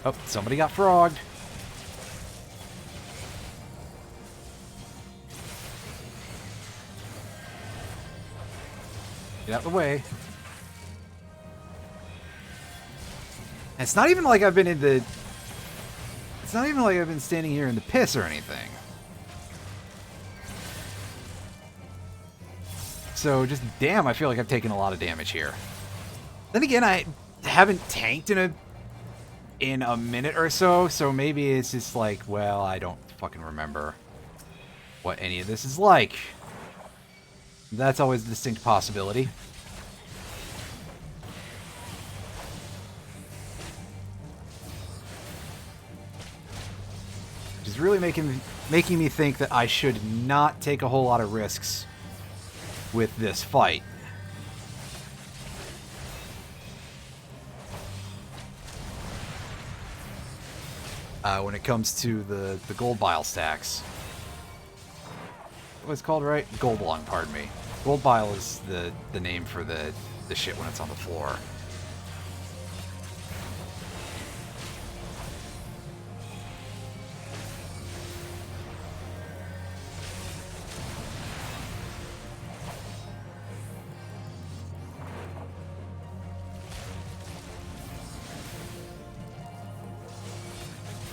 Oh, somebody got frogged. Get out of the way. And it's not even like I've been in the... It's not even like I've been standing here in the piss or anything. So just, damn, I feel like I've taken a lot of damage here. Then again, I haven't tanked in a minute or so, so maybe it's just like, well, I don't fucking remember what any of this is like. That's always a distinct possibility. Which is really making me think that I should not take a whole lot of risks with this fight. When it comes to the gold bile stacks. What was it called, right? Gold lung, pardon me. Gold bile is the name for the shit when it's on the floor.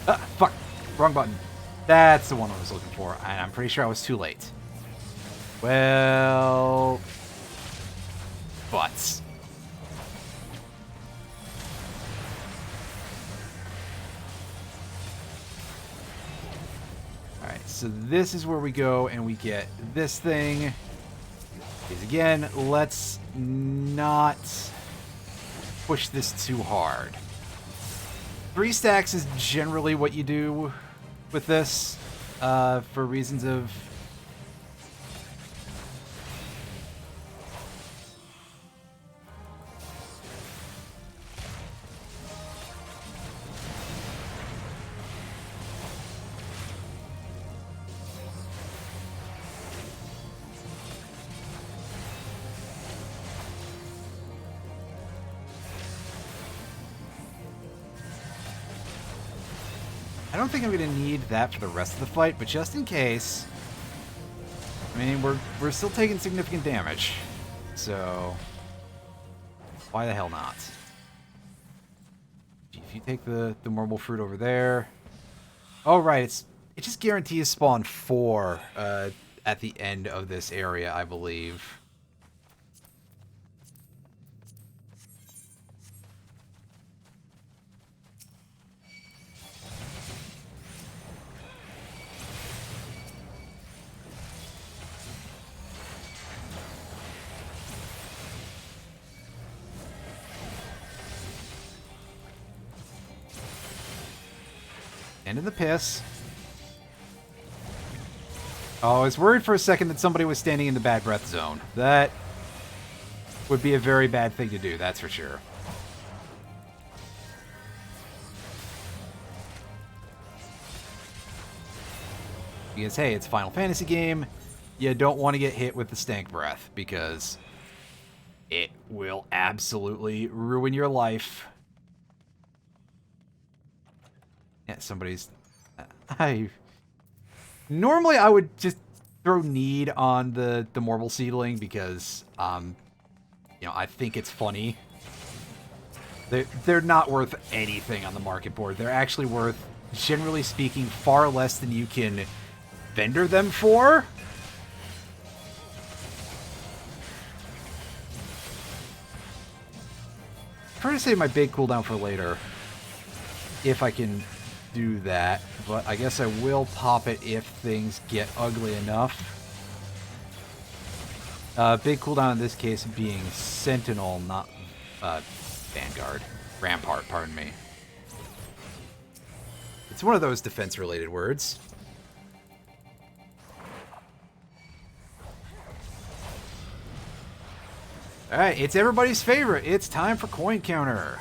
Ah, fuck. Wrong button. That's the one I was looking for, and I'm pretty sure I was too late. Well... Butts. Alright, so this is where we go and we get this thing. Because again, let's not push this too hard. 3 stacks is generally what you do with this, for reasons of... I don't think I'm going to need that for the rest of the fight, but just in case... I mean, we're still taking significant damage, so... Why the hell not? If you take the marble fruit over there... Oh, right, it just guarantees spawn 4 at the end of this area, I believe. End of the piss. Oh, I was worried for a second that somebody was standing in the bad breath zone. That would be a very bad thing to do, that's for sure. Because, hey, it's a Final Fantasy game. You don't want to get hit with the stank breath, because it will absolutely ruin your life. Yeah, somebody's... Normally, I would just throw need on the Marble Seedling because, you know, I think it's funny. They're not worth anything on the market board. They're actually worth, generally speaking, far less than you can vendor them for. I'm trying to save my big cooldown for later, if I can do that, but I guess I will pop it if things get ugly enough. Big cooldown in this case being Sentinel, not Vanguard. Rampart, pardon me. It's one of those defense-related words. Alright, it's everybody's favorite. It's time for coin counter.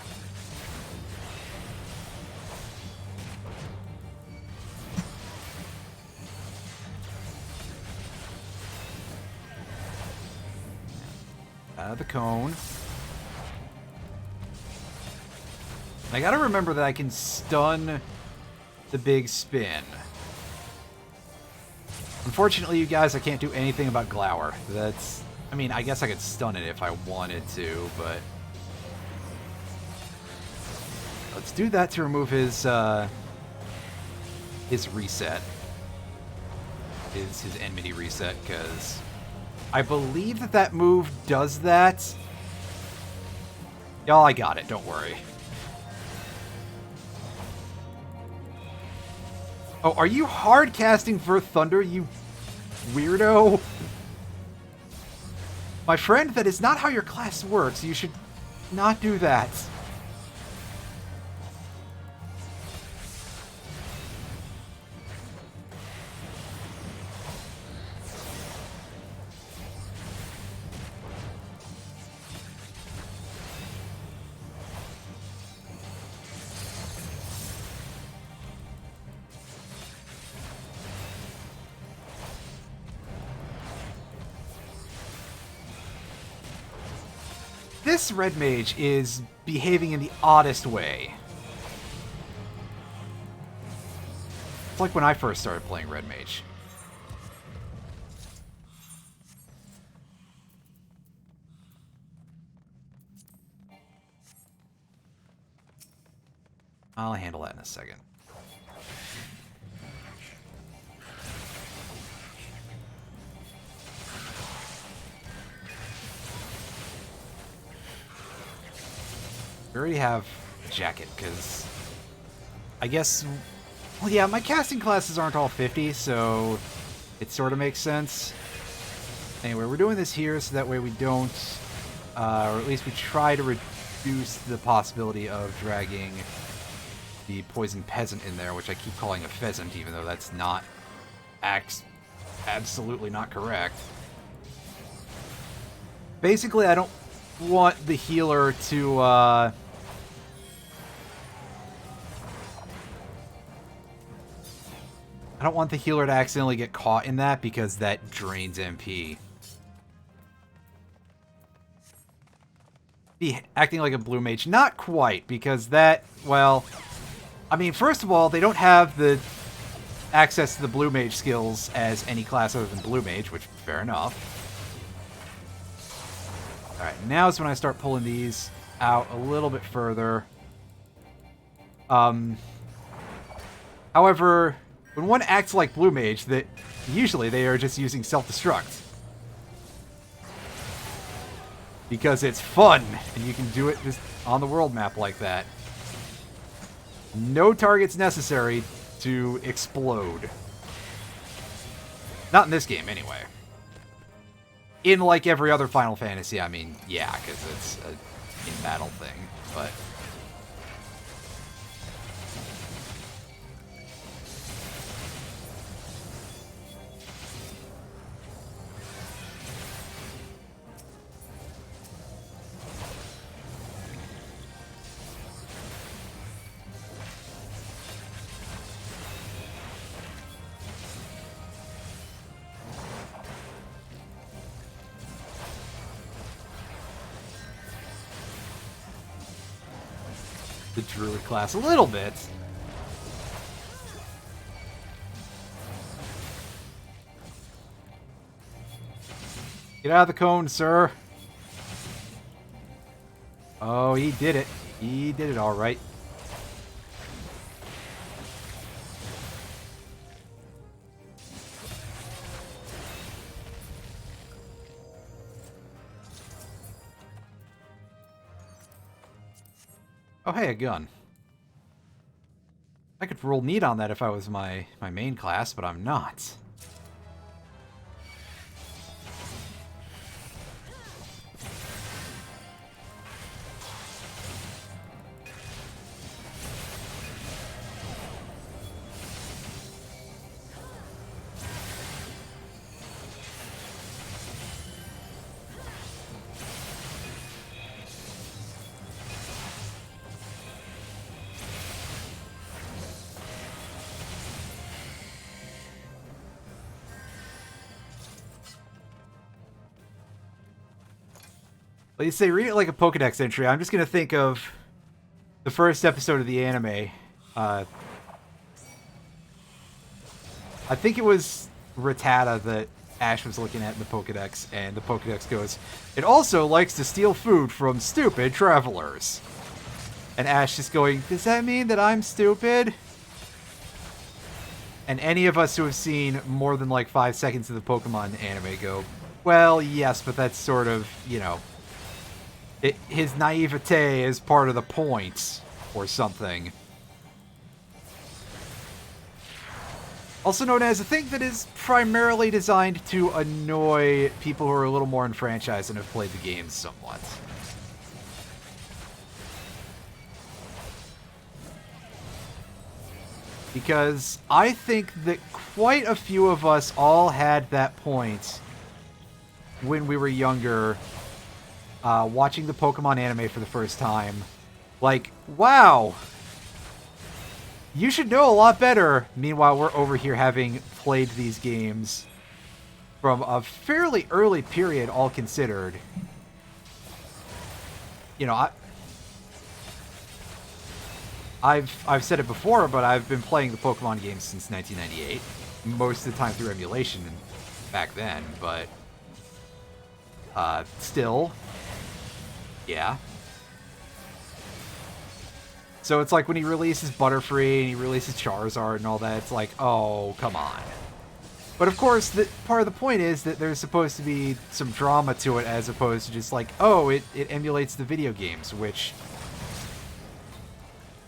The cone. I gotta remember that I can stun the big spin. Unfortunately, you guys, I can't do anything about Glower. That's... I mean, I guess I could stun it if I wanted to, but... Let's do that to remove his reset. His enmity reset, because... I believe that that move does that. Y'all, I got it. Don't worry. Oh, are you hard casting for Thunder, you weirdo? My friend, that is not how your class works. You should not do that. This red mage is behaving in the oddest way. It's like when I first started playing red mage. I'll handle that in a second. We already have jacket, because I guess, well, yeah, my casting classes aren't all 50, so it sort of makes sense. Anyway, we're doing this here so that way we don't, or at least we try to reduce the possibility of dragging the poison peasant in there, which I keep calling a pheasant, even though that's not absolutely not correct. Basically, I don't want the healer to, I don't want the healer to accidentally get caught in that, because that drains MP. Be acting like a blue mage. Not quite, because that, well, I mean, first of all, they don't have the access to the blue mage skills as any class other than blue mage, which, fair enough. Alright, now is when I start pulling these out a little bit further. However, when one acts like blue mage, that usually they are just using self-destruct. Because it's fun, and you can do it just on the world map like that. No targets necessary to explode. Not in this game, anyway. In, like, every other Final Fantasy, I mean, yeah, because it's a in-battle thing, but... the druid class a little bit. Get out of the cone, sir. Oh, he did it. He did it all right. Oh, hey, a gun. I could roll neat on that if I was my main class, but I'm not. Like you say, read it like a Pokedex entry. I'm just going to think of the first episode of the anime. I think it was Rattata that Ash was looking at in the Pokedex, and the Pokedex goes, "It also likes to steal food from stupid travelers." And Ash just going, "Does that mean that I'm stupid?" And any of us who have seen more than like 5 seconds of the Pokemon anime go, "Well, yes, but that's sort of, you know, his naivete is part of the point," or something. Also known as a thing that is primarily designed to annoy people who are a little more enfranchised and have played the games somewhat. Because I think that quite a few of us all had that point when we were younger, watching the Pokemon anime for the first time. Like, wow, you should know a lot better. Meanwhile, we're over here having played these games from a fairly early period, all considered. You know, I've said it before, but I've been playing the Pokemon games since 1998. Most of the time through emulation back then, but still, yeah. So it's like when he releases Butterfree and he releases Charizard and all that, it's like, oh, come on. But of course, part of the point is that there's supposed to be some drama to it, as opposed to just like, oh, it emulates the video games, which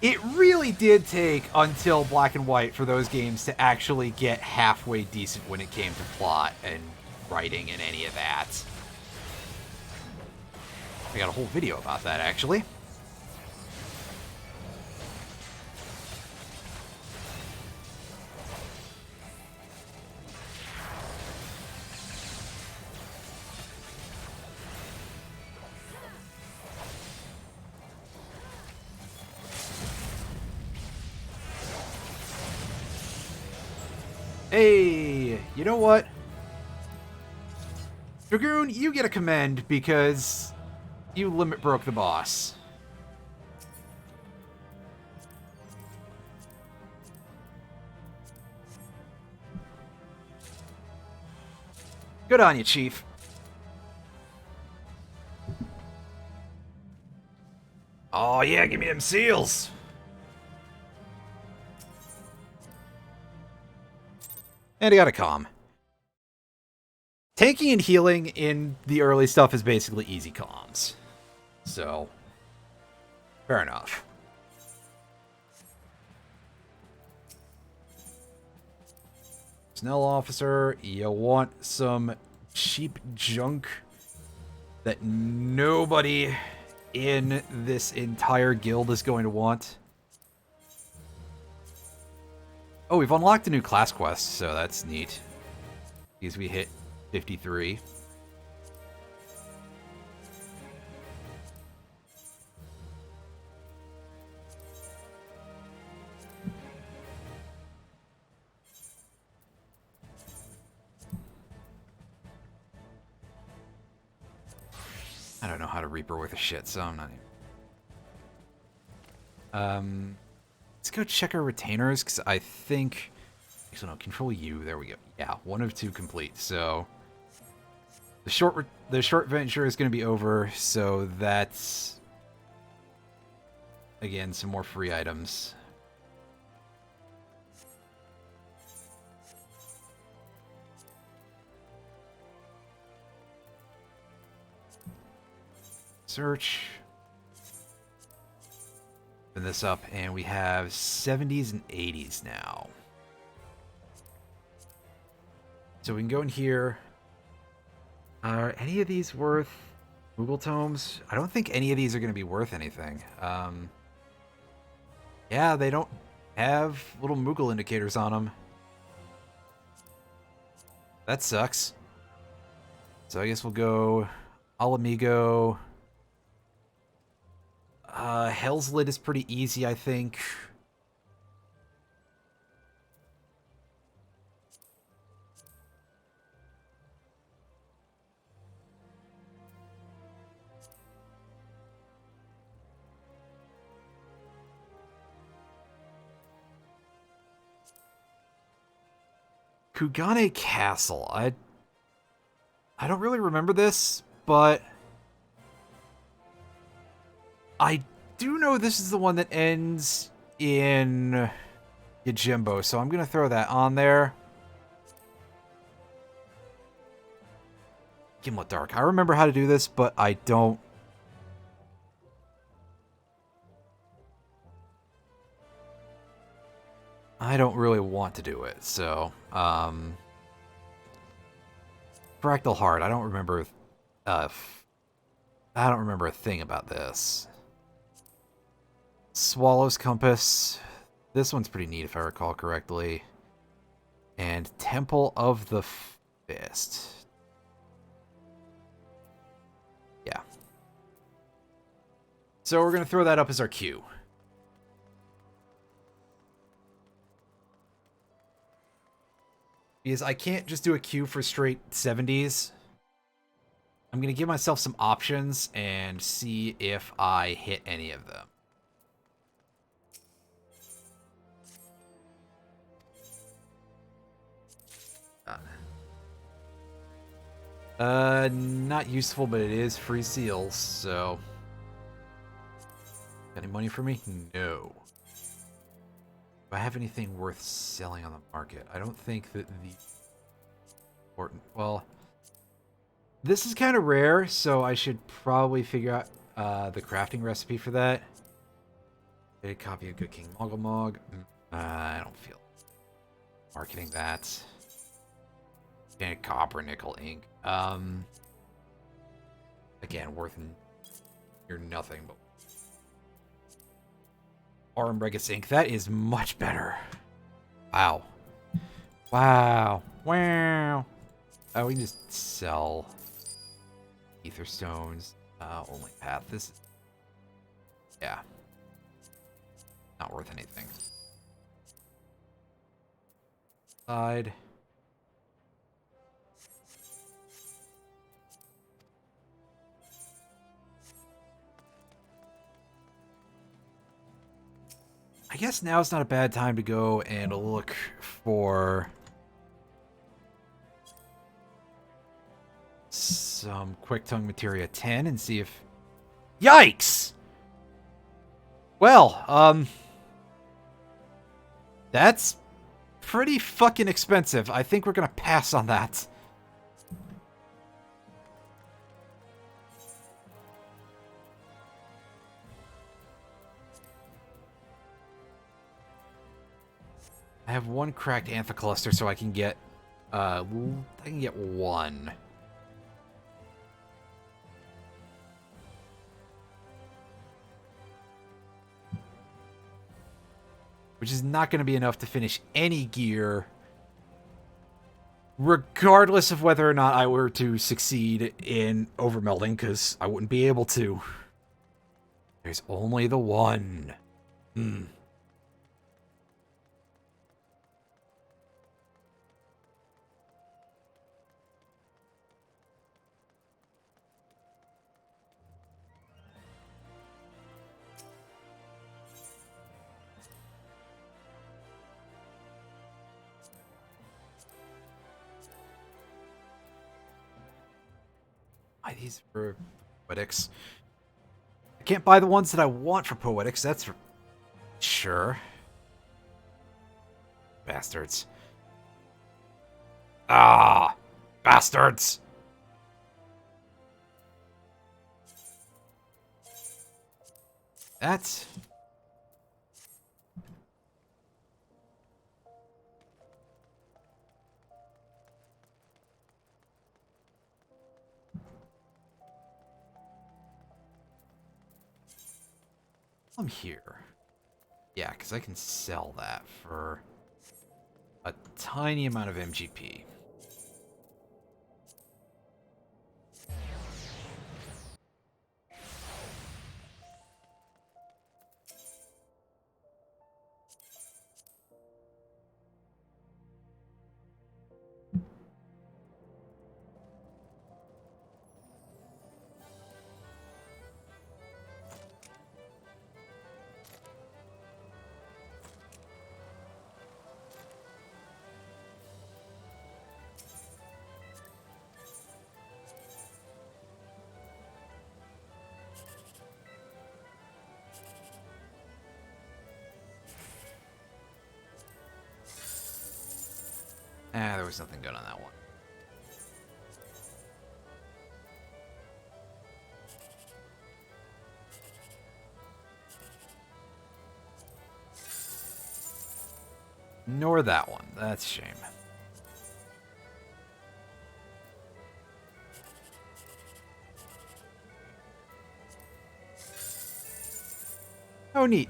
It really did take until Black and White for those games to actually get halfway decent when it came to plot and writing and any of that. I got a whole video about that, actually. Hey, you know what? Dragoon, you get a commend because you limit broke the boss. Good on you, Chief. Oh yeah, give me them seals. And I got a comm. Tanking and healing in the early stuff is basically easy comms. So, fair enough. Snell officer, you want some cheap junk that nobody in this entire guild is going to want. Oh, we've unlocked a new class quest, so that's neat. Because we hit 53. I don't know how to Reaper with a shit, so I'm not even... Let's go check our retainers, because I think... Actually, no, control U. There we go. Yeah, 1 of 2 complete. So the short venture is going to be over. So that's again some more free items. Search. Open this up, and we have 70s and 80s now. So we can go in here. Are any of these worth Moogle tomes? I don't think any of these are going to be worth anything. Yeah, they don't have little Moogle indicators on them. That sucks. So I guess we'll go Alamigo. Hell's Lid is pretty easy, I think. Kugane Castle. I don't really remember this, but I do know this is the one that ends in Yojimbo, so I'm going to throw that on there. Gimlet Dark. I remember how to do this, but I don't... really want to do it, so... Fractal Heart. I don't remember a thing about this. Swallow's Compass. This one's pretty neat if I recall correctly. And Temple of the Fist. Yeah. So we're going to throw that up as our queue. Because I can't just do a queue for straight 70s. I'm going to give myself some options and see if I hit any of them. Not useful, but it is free seals, so... Any money for me? No. Do I have anything worth selling on the market? I don't think that the... important... Well... This is kind of rare, so I should probably figure out the crafting recipe for that. A copy of Good King Mogulmog. I don't feel marketing that. And copper, nickel, ink. Again, worth near nothing, but Aurum Regus ink. That is much better. Wow. Wow. Wow. Oh, we can just sell ether stones. Only path. This is, yeah, not worth anything. Side. I guess now it's not a bad time to go and look for some Quick Tongue Materia 10 and see if... Yikes! Well, that's pretty fucking expensive. I think we're gonna pass on that. I have one cracked Anthocluster, so I can get, one. Which is not going to be enough to finish any gear, regardless of whether or not I were to succeed in overmelding, because I wouldn't be able to. There's only the one. Buy these for Poetics. I can't buy the ones that I want for Poetics, that's for sure. Bastards. Ah! Bastards! That's... I'm here. Yeah, because I can sell that for a tiny amount of MGP. Ah, there was nothing good on that one. Nor that one. That's a shame. Oh, neat.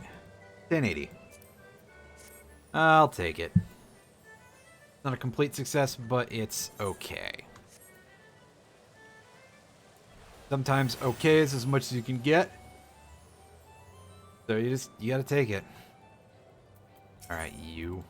1080. I'll take it. Not a complete success, but it's okay. Sometimes okay is as much as you can get. So you gotta take it. Alright, you.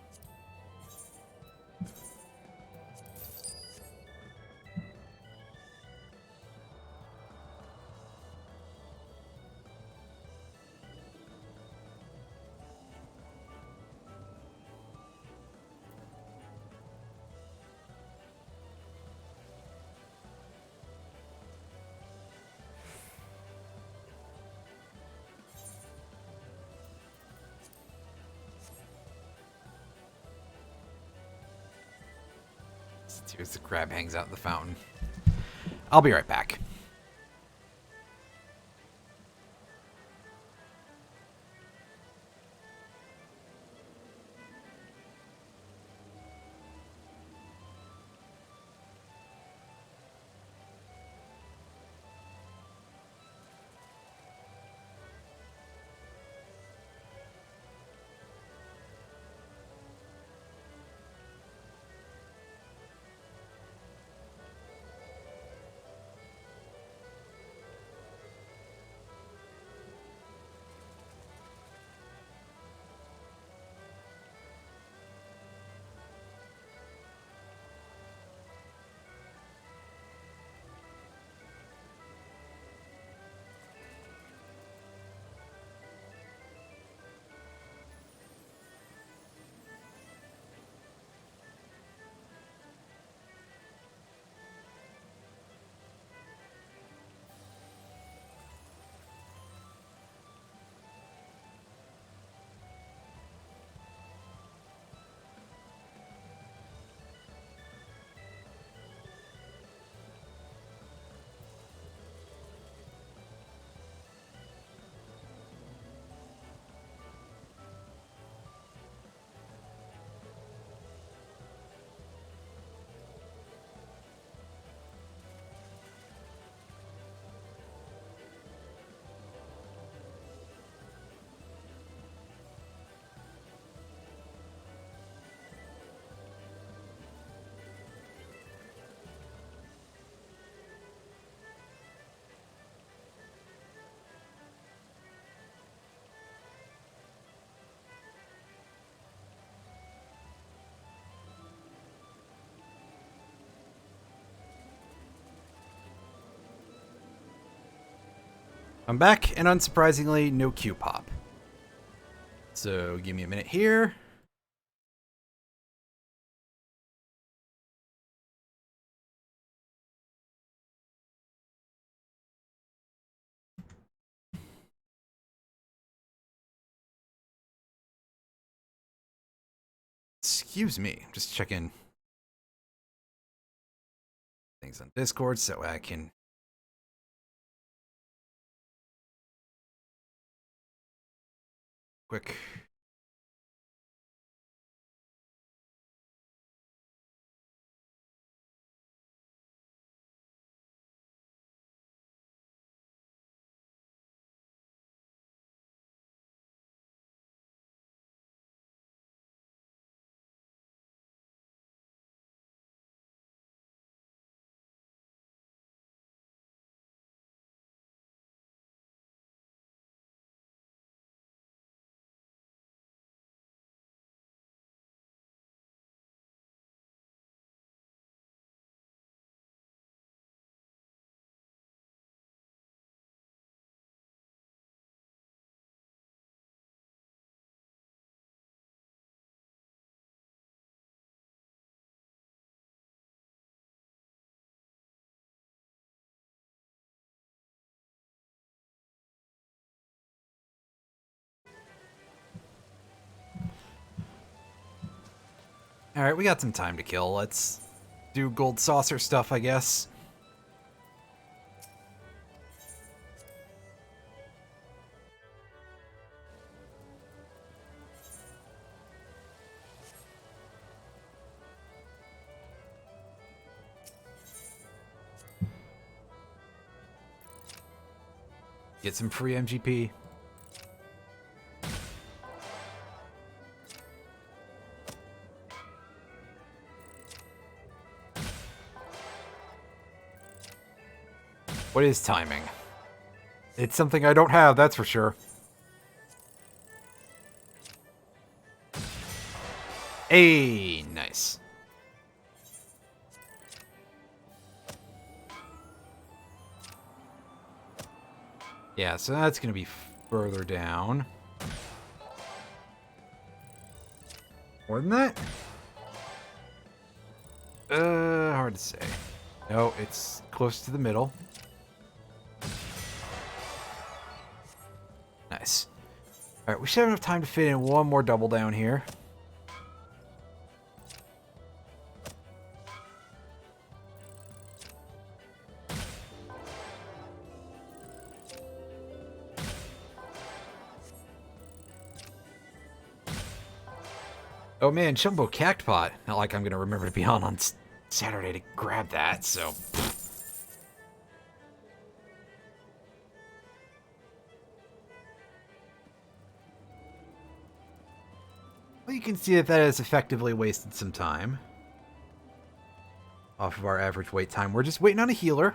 Here's the crab hangs out in the fountain. I'll be right back. I'm back, and unsurprisingly, no Q pop. So give me a minute here. Excuse me, I'm just checking things on Discord so I can... Quick. Alright, we got some time to kill. Let's do gold saucer stuff, I guess. Get some free MGP. What is timing? It's something I don't have, that's for sure. Hey, nice. Yeah, so that's going to be further down. More than that? Hard to say. No, it's close to the middle. Nice. Alright, we should have enough time to fit in one more double down here. Oh man, Jumbo Cactpot. Not like I'm going to remember to be on Saturday to grab that, so... Well, you can see that has effectively wasted some time. Off of our average wait time. We're just waiting on a healer.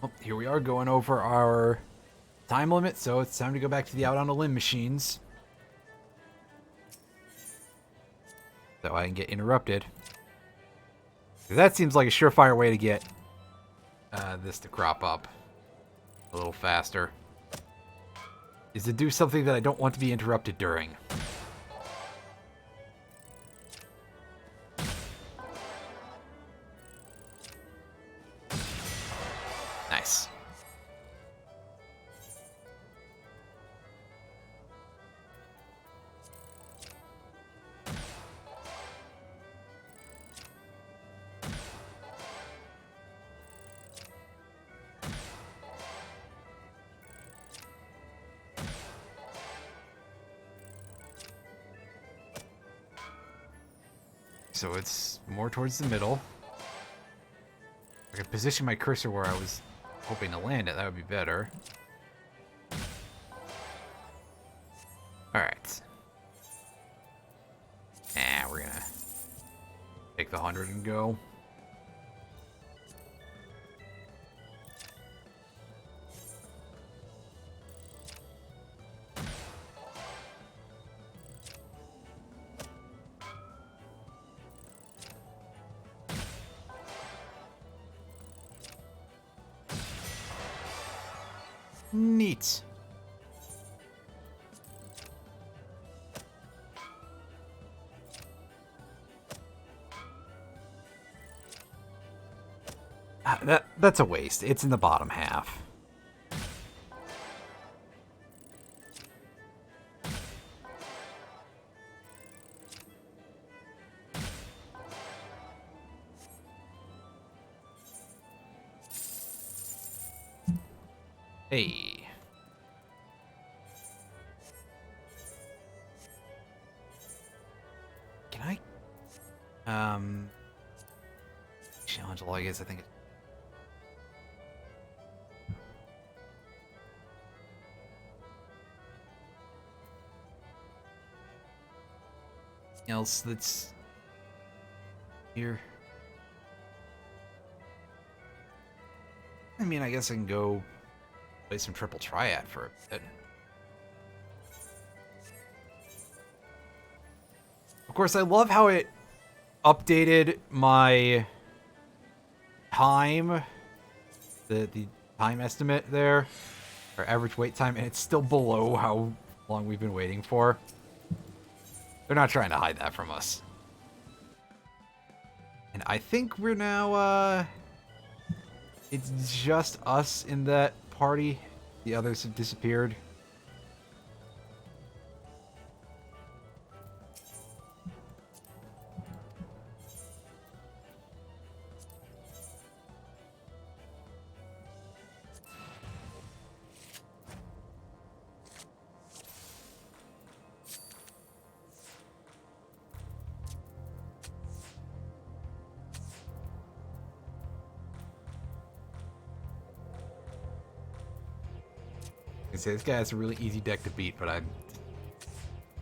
Well, here we are going over our time limit, so it's time to go back to the out on a limb machines. So I can get interrupted. 'Cause that seems like a surefire way to get this to crop up a little faster. Is to do something that I don't want to be interrupted during. Nice. So it's more towards the middle. If I could position my cursor where I was hoping to land it, that would be better. Alright. We're gonna take the 100 and go. Neat. That's a waste. It's in the bottom half. Hey. Can I? Challenge log is, I think. Else that's here. I mean, I guess I can go play some triple triad for a bit. Of course, I love how it updated my time, the time estimate there, or average wait time, and it's still below how long we've been waiting for. They're not trying to hide that from us. And I think we're now, it's just us in that party. The others have disappeared. I say this guy has a really easy deck to beat, but I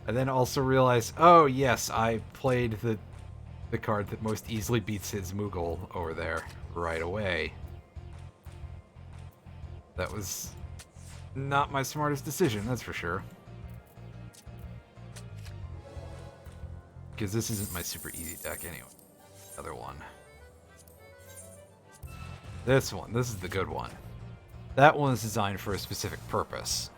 then also realized, oh yes, I played the card that most easily beats his Moogle over there right away. That was not my smartest decision, that's for sure. Because this isn't my super easy deck anyway. Other one. This one, this is the good one. That one is designed for a specific purpose.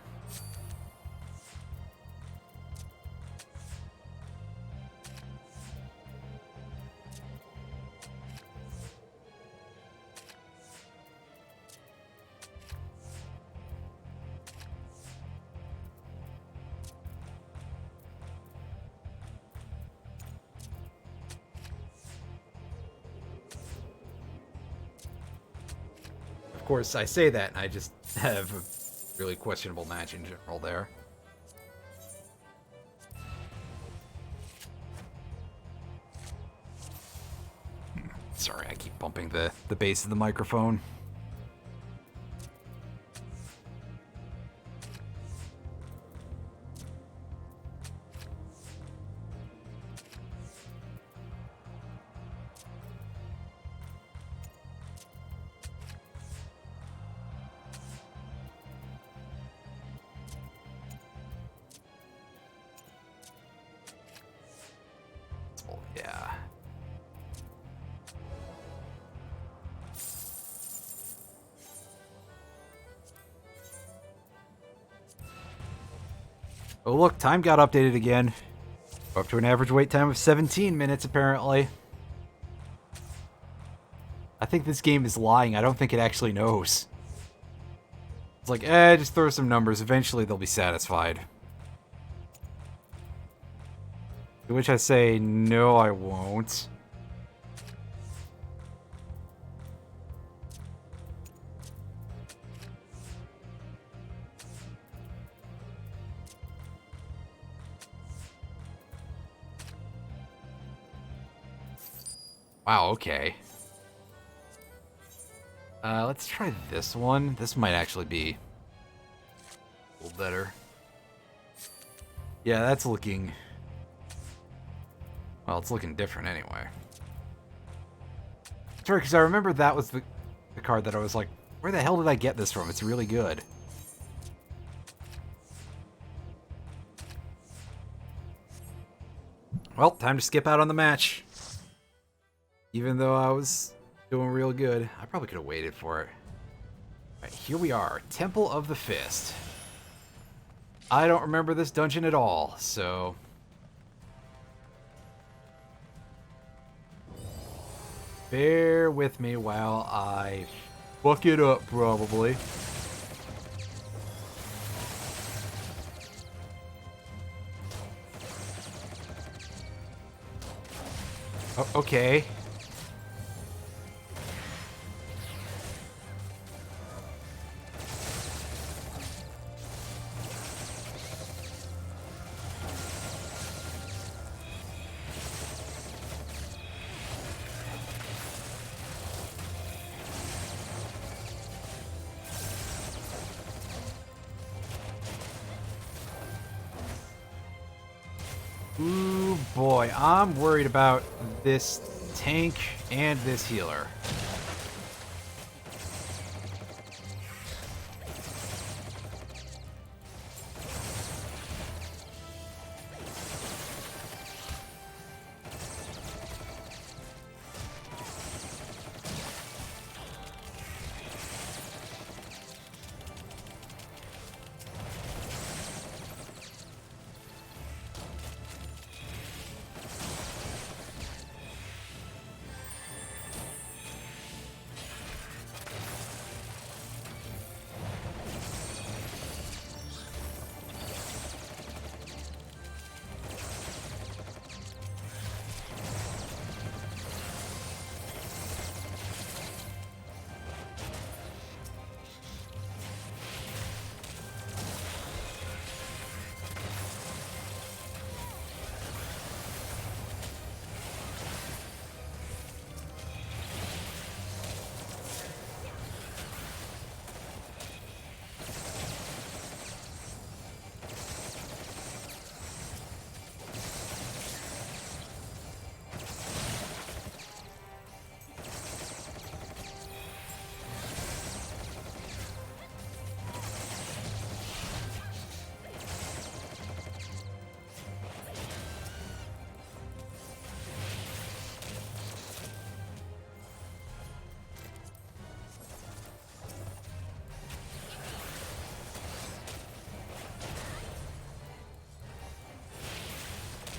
Of course, I say that, and I just have a really questionable match in general there. Sorry, I keep bumping the base of the microphone. Yeah. Oh look, time got updated again. Up to an average wait time of 17 minutes, apparently. I think this game is lying. I don't think it actually knows. It's like, just throw some numbers. Eventually they'll be satisfied. To which I say, no, I won't. Wow, okay. Let's try this one. This might actually be a little better. Yeah, that's looking... Well, it's looking different anyway. Sorry, because I remember that was the card that I was like, where the hell did I get this from? It's really good. Well, time to skip out on the match. Even though I was doing real good. I probably could have waited for it. Alright, here we are. Temple of the Fist. I don't remember this dungeon at all, so... bear with me while I fuck it up, probably. Oh, okay. Ooh, boy, I'm worried about this tank and this healer.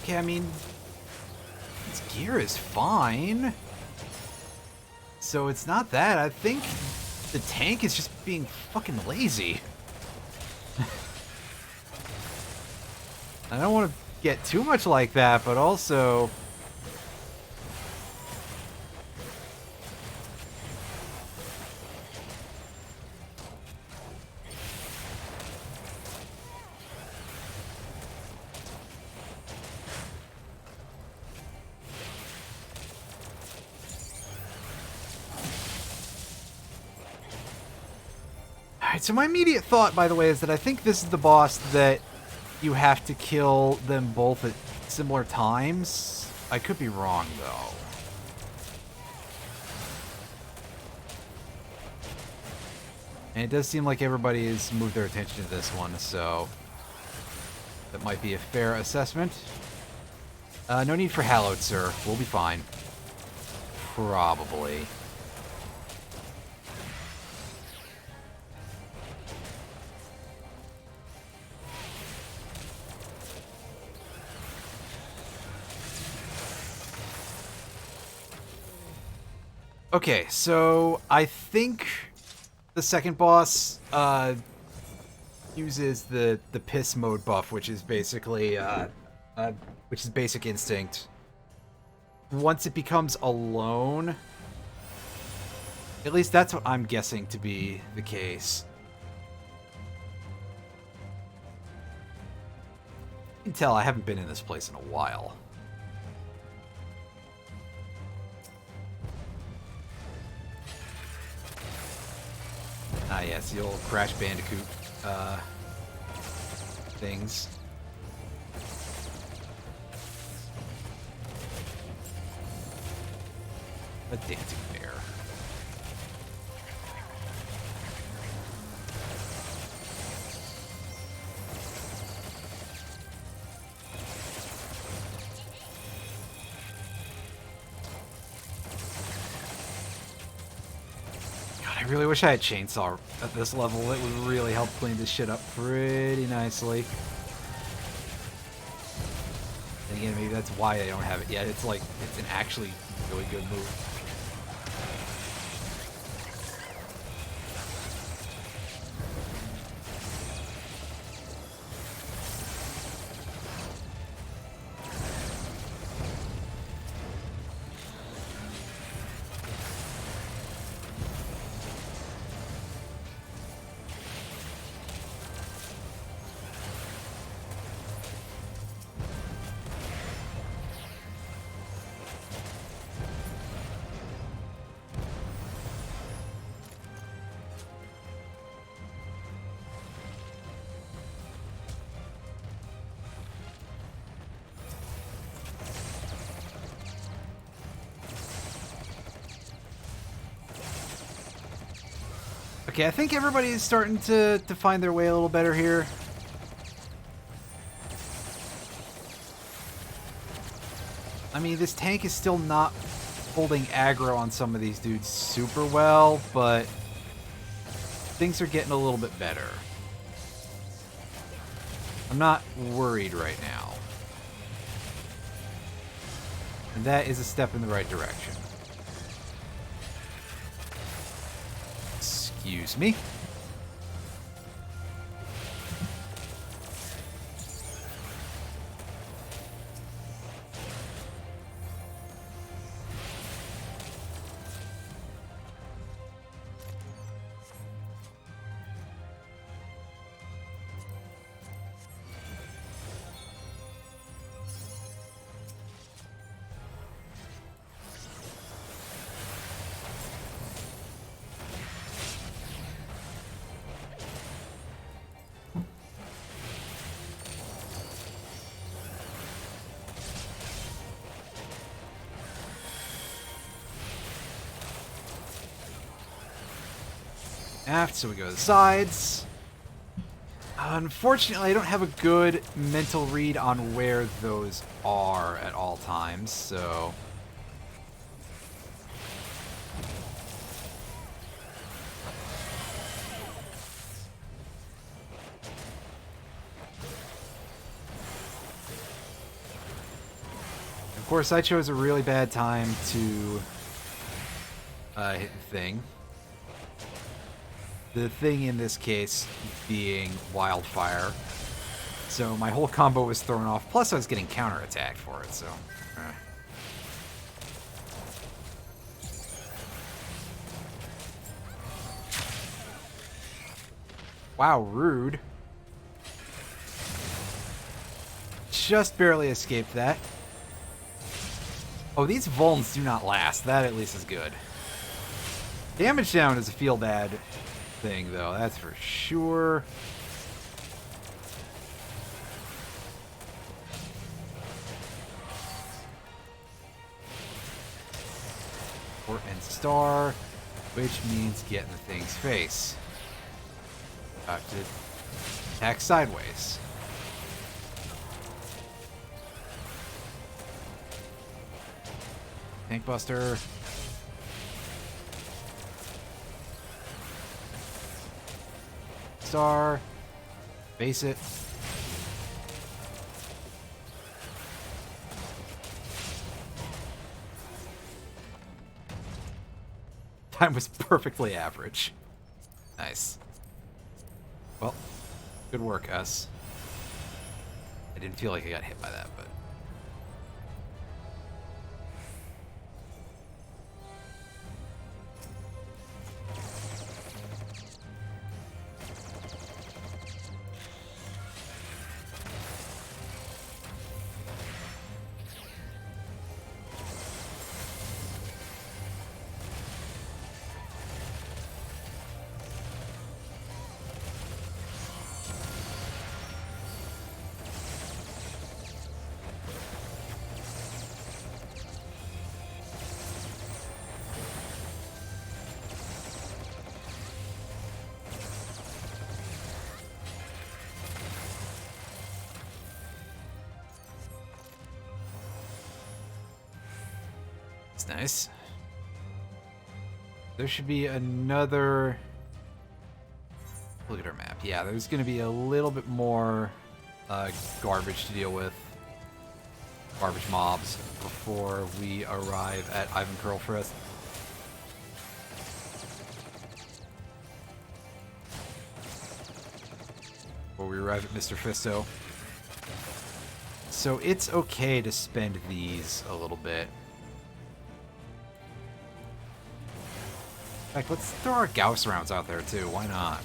Okay, I mean, its gear is fine. So it's not that. I think the tank is just being fucking lazy. I don't want to get too much like that, but also... Alright, so my immediate thought, by the way, is that I think this is the boss that you have to kill them both at similar times. I could be wrong, though. And it does seem like everybody has moved their attention to this one, so that might be a fair assessment. No need for Hallowed, sir. We'll be fine. Probably. Okay, so I think the second boss uses the piss mode buff, which is basically which is basic instinct. Once it becomes alone, at least that's what I'm guessing to be the case. You can tell I haven't been in this place in a while. Ah, yes, the old Crash Bandicoot things. A dancing bear. I really wish I had chainsaw at this level. It would really help clean this shit up pretty nicely. And again, maybe that's why I don't have it yet. It's like, it's an actually really good move. Okay, I think everybody's starting to find their way a little better here. I mean, this tank is still not holding aggro on some of these dudes super well, but things are getting a little bit better. I'm not worried right now. And that is a step in the right direction. Excuse me. Aft, so we go to the sides. Unfortunately, I don't have a good mental read on where those are at all times, so... Of course, I chose a really bad time to hit the thing. The thing in this case being Wildfire. So my whole combo was thrown off, plus I was getting counterattacked for it, so... Wow, rude. Just barely escaped that. Oh, these vulns do not last. That at least is good. Damage down is a feel bad thing, though. That's for sure. Port and star, which means get in the thing's face. Have to attack sideways. Tank Buster. Star. Base it. time was perfectly average. Nice. Well, good work, us. I didn't feel like I got hit by that, but... It's nice. There should be another... Look at our map. Yeah, there's going to be a little bit more garbage to deal with. Garbage mobs before we arrive at Ivan Curlfrist. Before we arrive at Mr. Fisto. So it's okay to spend these a little bit. In fact, let's throw our Gauss rounds out there too. Why not?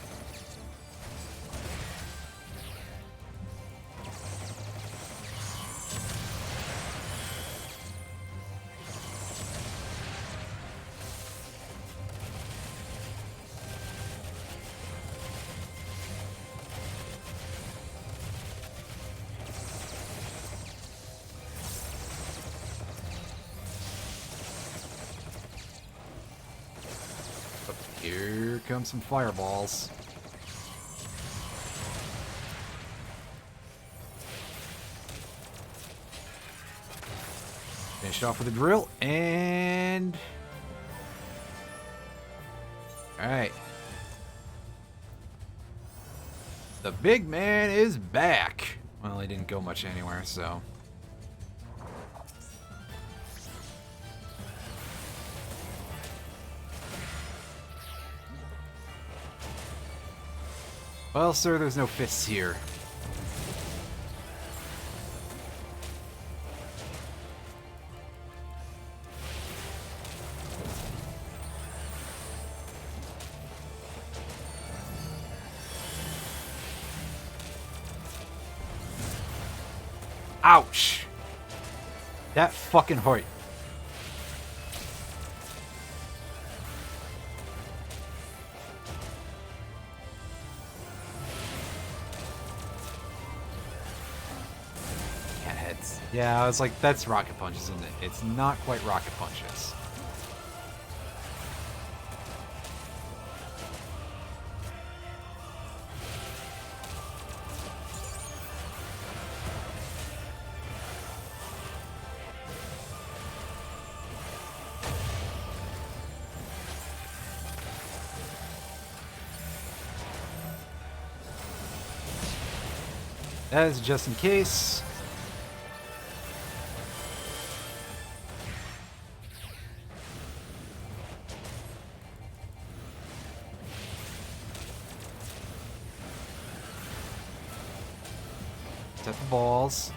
Here come some fireballs. Finish it off with a drill, and... Alright. The big man is back. Well, he didn't go much anywhere, so... Well, sir, there's no fists here. Ouch! That fucking hurt. Yeah, I was like, that's rocket punches, isn't it? It's not quite rocket punches. That is just in case. Set the balls.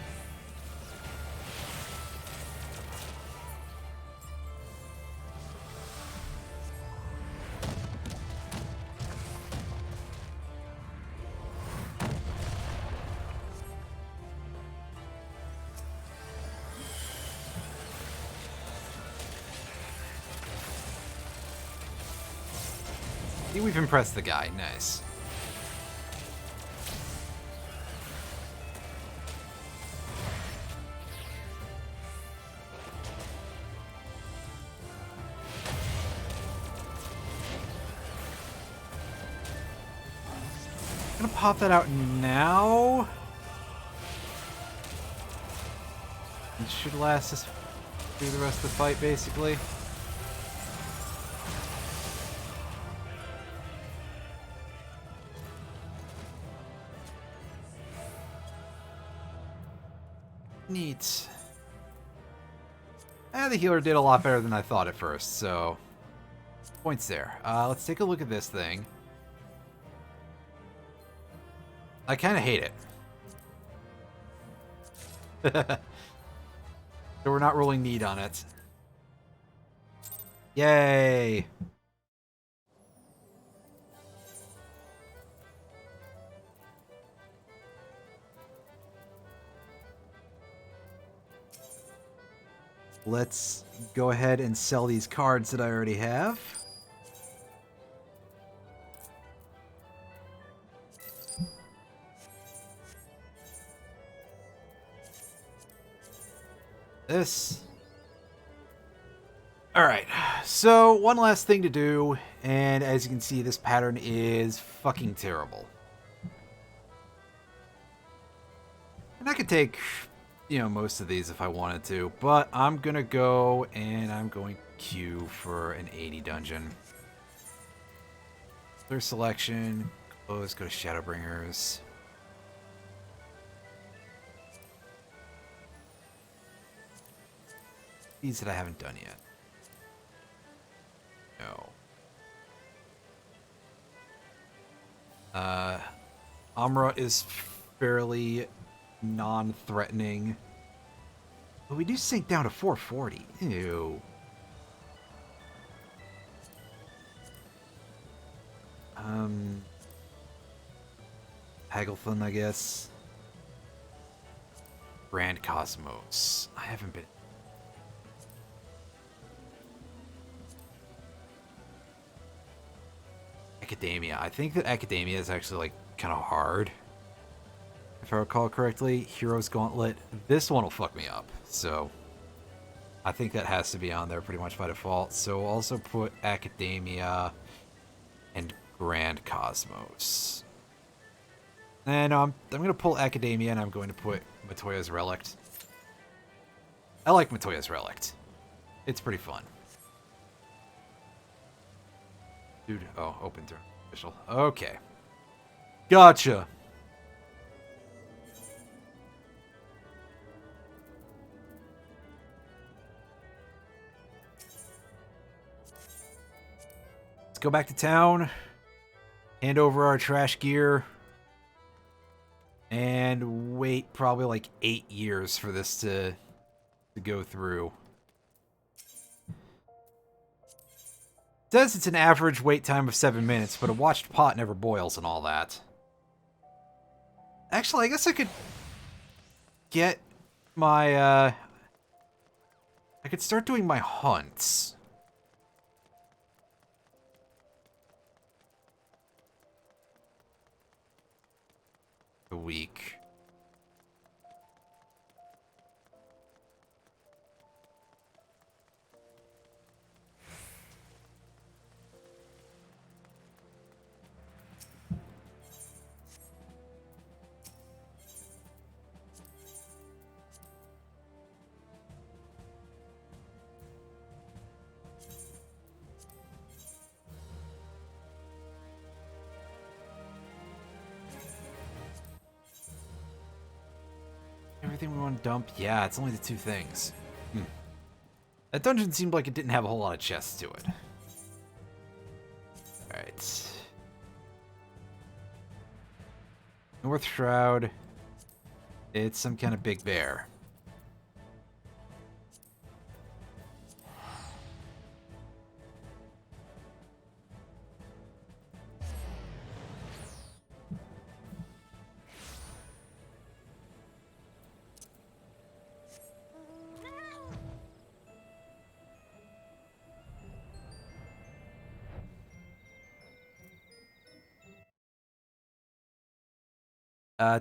See, we've impressed the guy. Nice. I'm gonna pop that out now. It should last us through the rest of the fight, basically. Neat. The healer did a lot better than I thought at first, so... Points there. Let's take a look at this thing. I kind of hate it. So we're not rolling need on it. Yay! Let's go ahead and sell these cards that I already have. This. Alright, so one last thing to do, and as you can see, this pattern is fucking terrible. And I could take, you know, most of these if I wanted to, but I'm gonna go and I'm going to queue for an 80 dungeon. Clear selection, close, go to Shadowbringers. These that I haven't done yet. No. Amra is fairly non-threatening. But we do sink down to 440. Ew. Hagelthon, I guess. Grand Cosmos. I haven't been... Academia. I think that Academia is actually, like, kind of hard. If I recall correctly. Heroes Gauntlet. This one will fuck me up. So, I think that has to be on there pretty much by default. So, we'll also put Academia and Grand Cosmos. And I'm going to pull Academia and I'm going to put Matoya's Relict. I like Matoya's Relict. It's pretty fun. Dude, oh, open turn. Official. Okay. Gotcha. Let's go back to town. Hand over our trash gear. And wait probably like 8 years for this to go through. It says it's an average wait time of 7 minutes, but a watched pot never boils and all that. Actually, I guess I could get my, I could start doing my hunts. A week. Everything we want to dump? Yeah, it's only the 2 things. That dungeon seemed like it didn't have a whole lot of chests to it. Alright. North Shroud. It's some kind of big bear.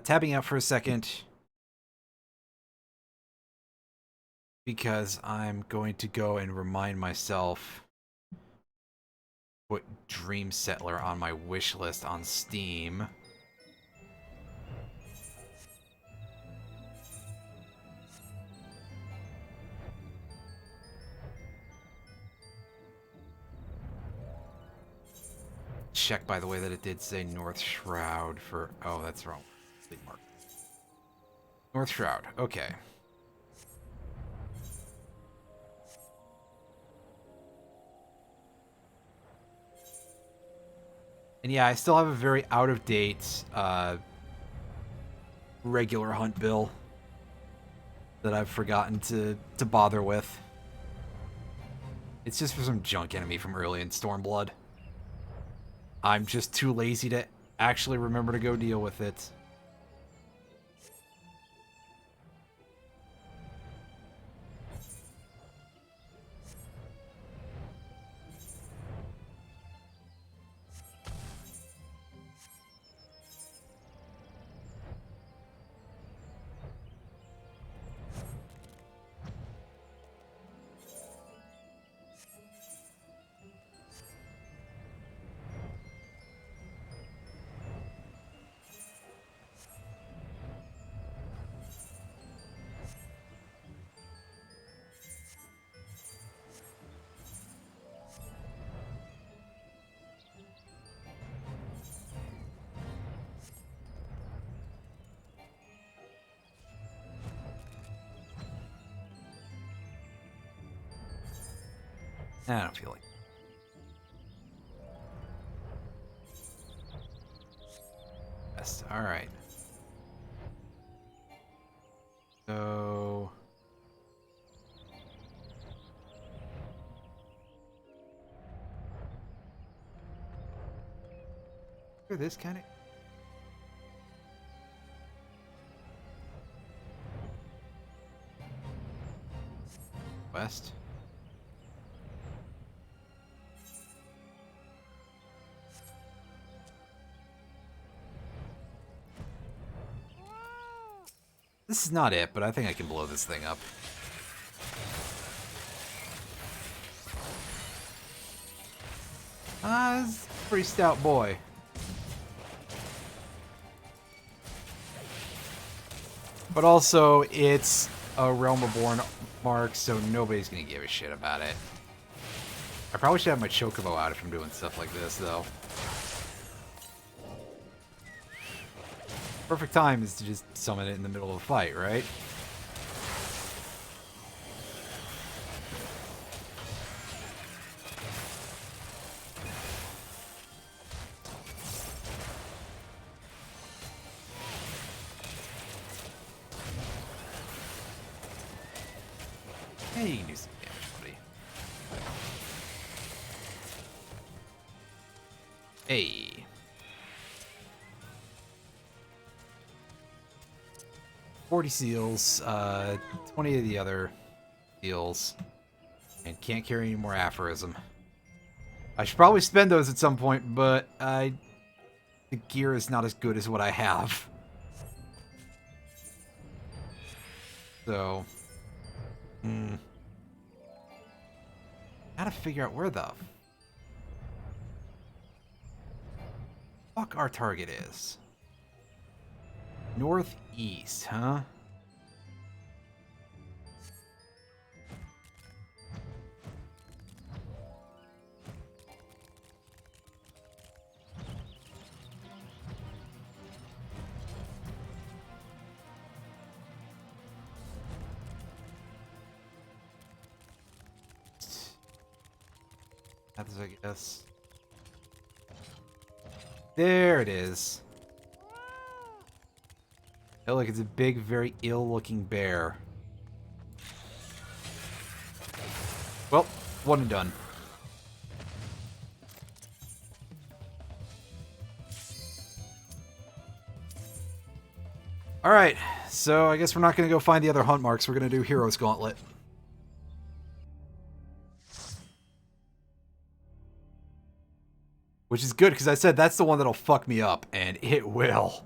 Tabbing out for a second because I'm going to go and remind myself put Dream Settler on my wish list on Steam. Check, by the way, that it did say North Shroud for... Oh, that's wrong. Mark. North Shroud. Okay. And yeah, I still have a very out-of-date regular hunt bill that I've forgotten to bother with. It's just for some junk enemy from early in Stormblood. I'm just too lazy to actually remember to go deal with it. I don't feel like it. Yes, alright. So... for this kind of... west? This is not it, but I think I can blow this thing up. This is a pretty stout boy. But also, it's a Realm Reborn mark, so nobody's gonna give a shit about it. I probably should have my Chocobo out if I'm doing stuff like this, though. Perfect time is to just summon it in the middle of a fight, right? Hey, you can do some damage, buddy. Hey. 40 seals, 20 of the other seals, and can't carry any more aphorism. I should probably spend those at some point, but the gear is not as good as what I have. So, gotta figure out where the fuck our target is. Northeast, huh? That's, I guess. There it is. Oh, look, it's a big, very ill-looking bear. Well, one and done. Alright, so I guess we're not going to go find the other hunt marks. We're going to do Hero's Gauntlet. Which is good, because I said that's the one that'll fuck me up, and it will.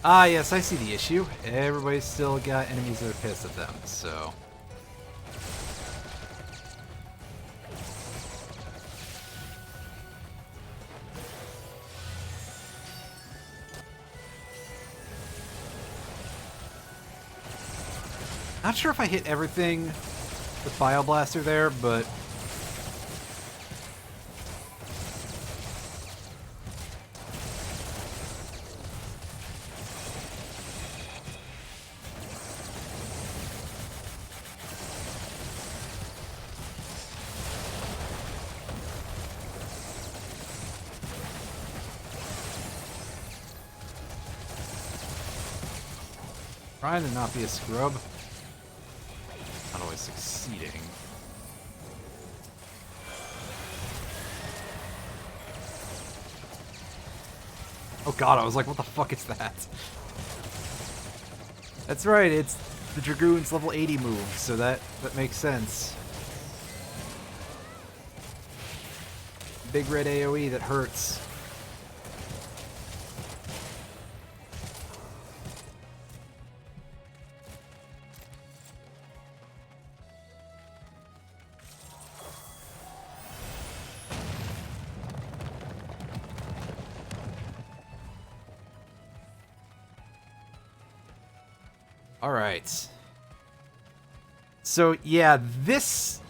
Ah, yes, I see the issue. Everybody's still got enemies that are pissed at them, so... Not sure if I hit everything with Bio Blaster there, but... Trying to not be a scrub. Not always succeeding. Oh god, I was like, what the fuck is that? That's right, it's the Dragoon's level 80 move, so that makes sense. Big red AoE that hurts. Alright. So, yeah, this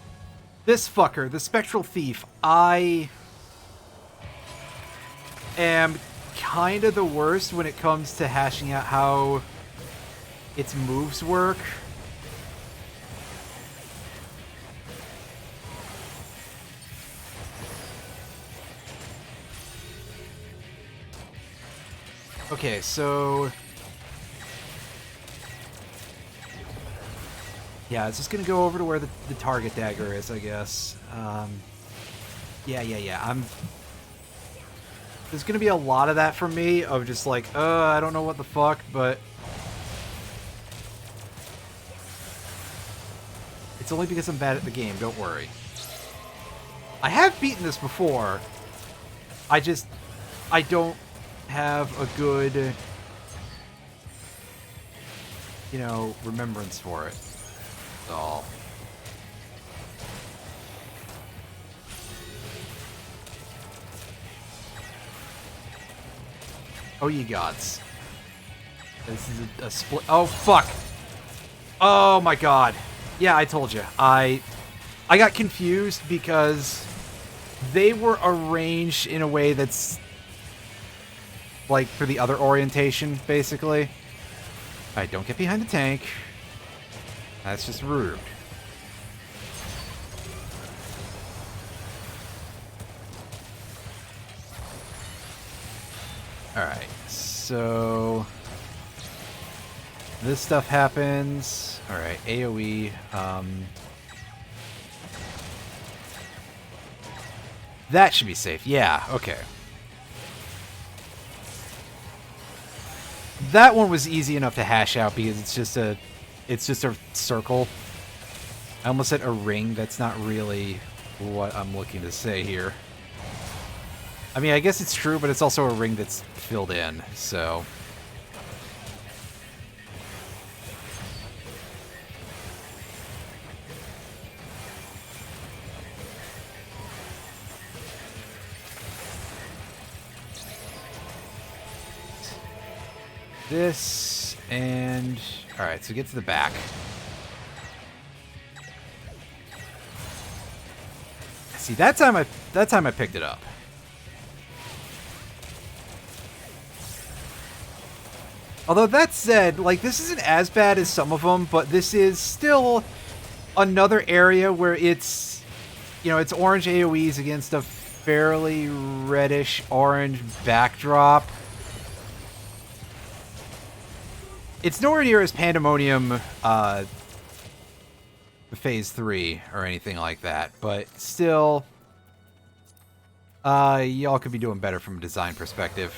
fucker, the Spectral Thief, I am kind of the worst when it comes to hashing out how its moves work. Okay, so... Yeah, it's just gonna go over to where the target dagger is, I guess. Yeah. There's gonna be a lot of that for me, of just like, I don't know what the fuck, but... It's only because I'm bad at the game, don't worry. I have beaten this before. I don't have a good, you know, remembrance for it. All. Oh, ye gods. This is a split. Oh, fuck. Oh, my god. Yeah, I told you. I got confused because they were arranged in a way that's like for the other orientation, basically. Alright, don't get behind the tank. That's just rude. Alright, so... This stuff happens. Alright, AoE. That should be safe. Yeah, okay. That one was easy enough to hash out because it's just a circle. I almost said a ring. That's not really what I'm looking to say here. I mean, I guess it's true, but it's also a ring that's filled in, so... This, and... Alright, so get to the back. See, that time I picked it up. Although that said, like, this isn't as bad as some of them, but this is still another area where it's, you know, it's orange AoEs against a fairly reddish-orange backdrop. It's nowhere near as Pandemonium Phase 3 or anything like that, but still, y'all could be doing better from a design perspective.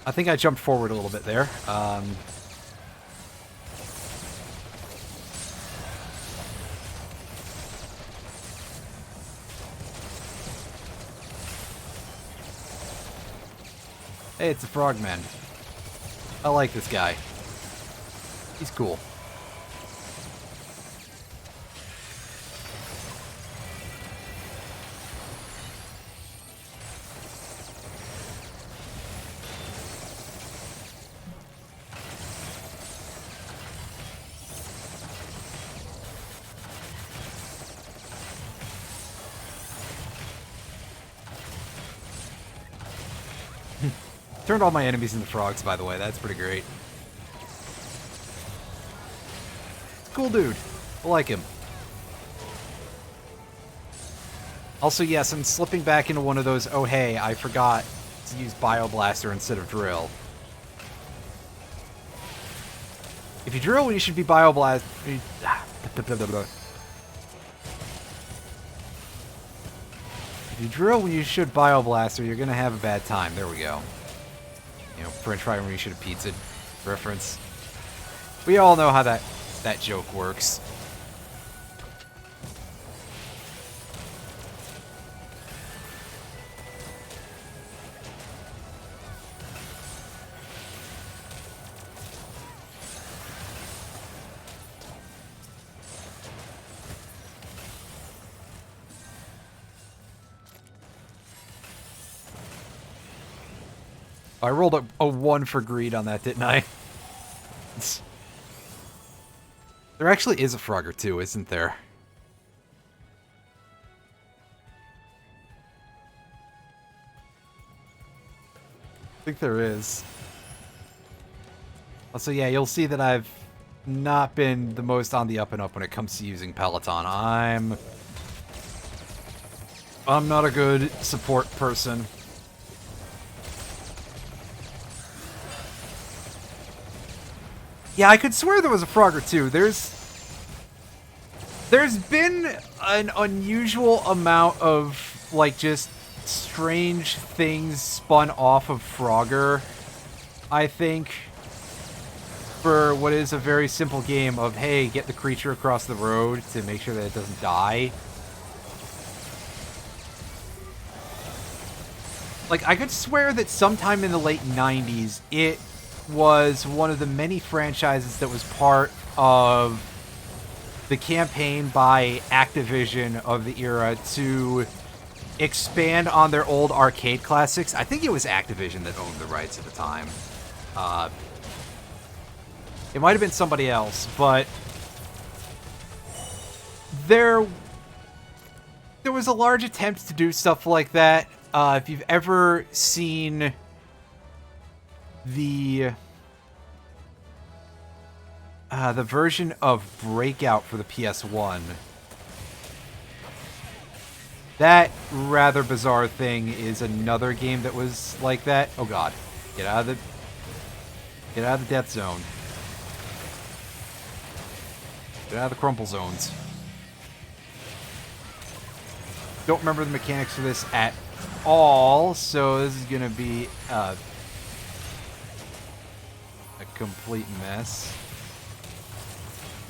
I think I jumped forward a little bit there. Hey, it's the Frogman. I like this guy. He's cool. Turned all my enemies into frogs, by the way. That's pretty great. Cool dude. I like him. Also, yes, I'm slipping back into one of those, oh hey, I forgot to use Bioblaster instead of Drill. If you drill when you should be Bioblast... If you drill when you should Bioblaster, you're gonna have a bad time. There we go. You know, French fry when you should have pizza reference. We all know how that joke works. I rolled a 1 for greed on that, didn't I? There actually is a frog or two, isn't there? I think there is. Also, yeah, you'll see that I've not been the most on the up and up when it comes to using Peloton. I'm not a good support person. Yeah, I could swear there was a frog or two. There's been an unusual amount of, like, just strange things spun off of Frogger, I think, for what is a very simple game of, hey, get the creature across the road to make sure that it doesn't die. Like, I could swear that sometime in the late 90s, it was one of the many franchises that was part of the campaign by Activision of the era to expand on their old arcade classics. I think it was Activision that owned the rights at the time. It might have been somebody else, but there was a large attempt to do stuff like that. If you've ever seen the version of Breakout for the PS1, that rather bizarre thing is another game that was like that. Oh god, get out of the death zone. Get out of the crumple zones. Don't remember the mechanics for this at all, so this is gonna be a complete mess.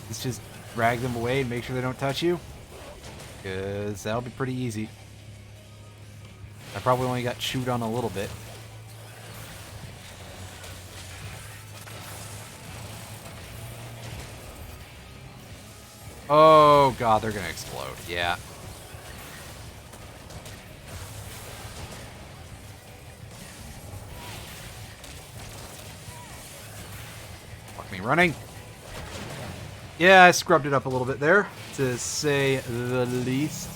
Let's just drag them away and make sure they don't touch you, because that'll be pretty easy. I probably only got chewed on a little bit. Oh god, they're gonna explode. Yeah. Fuck me running. Yeah, I scrubbed it up a little bit there, to say the least.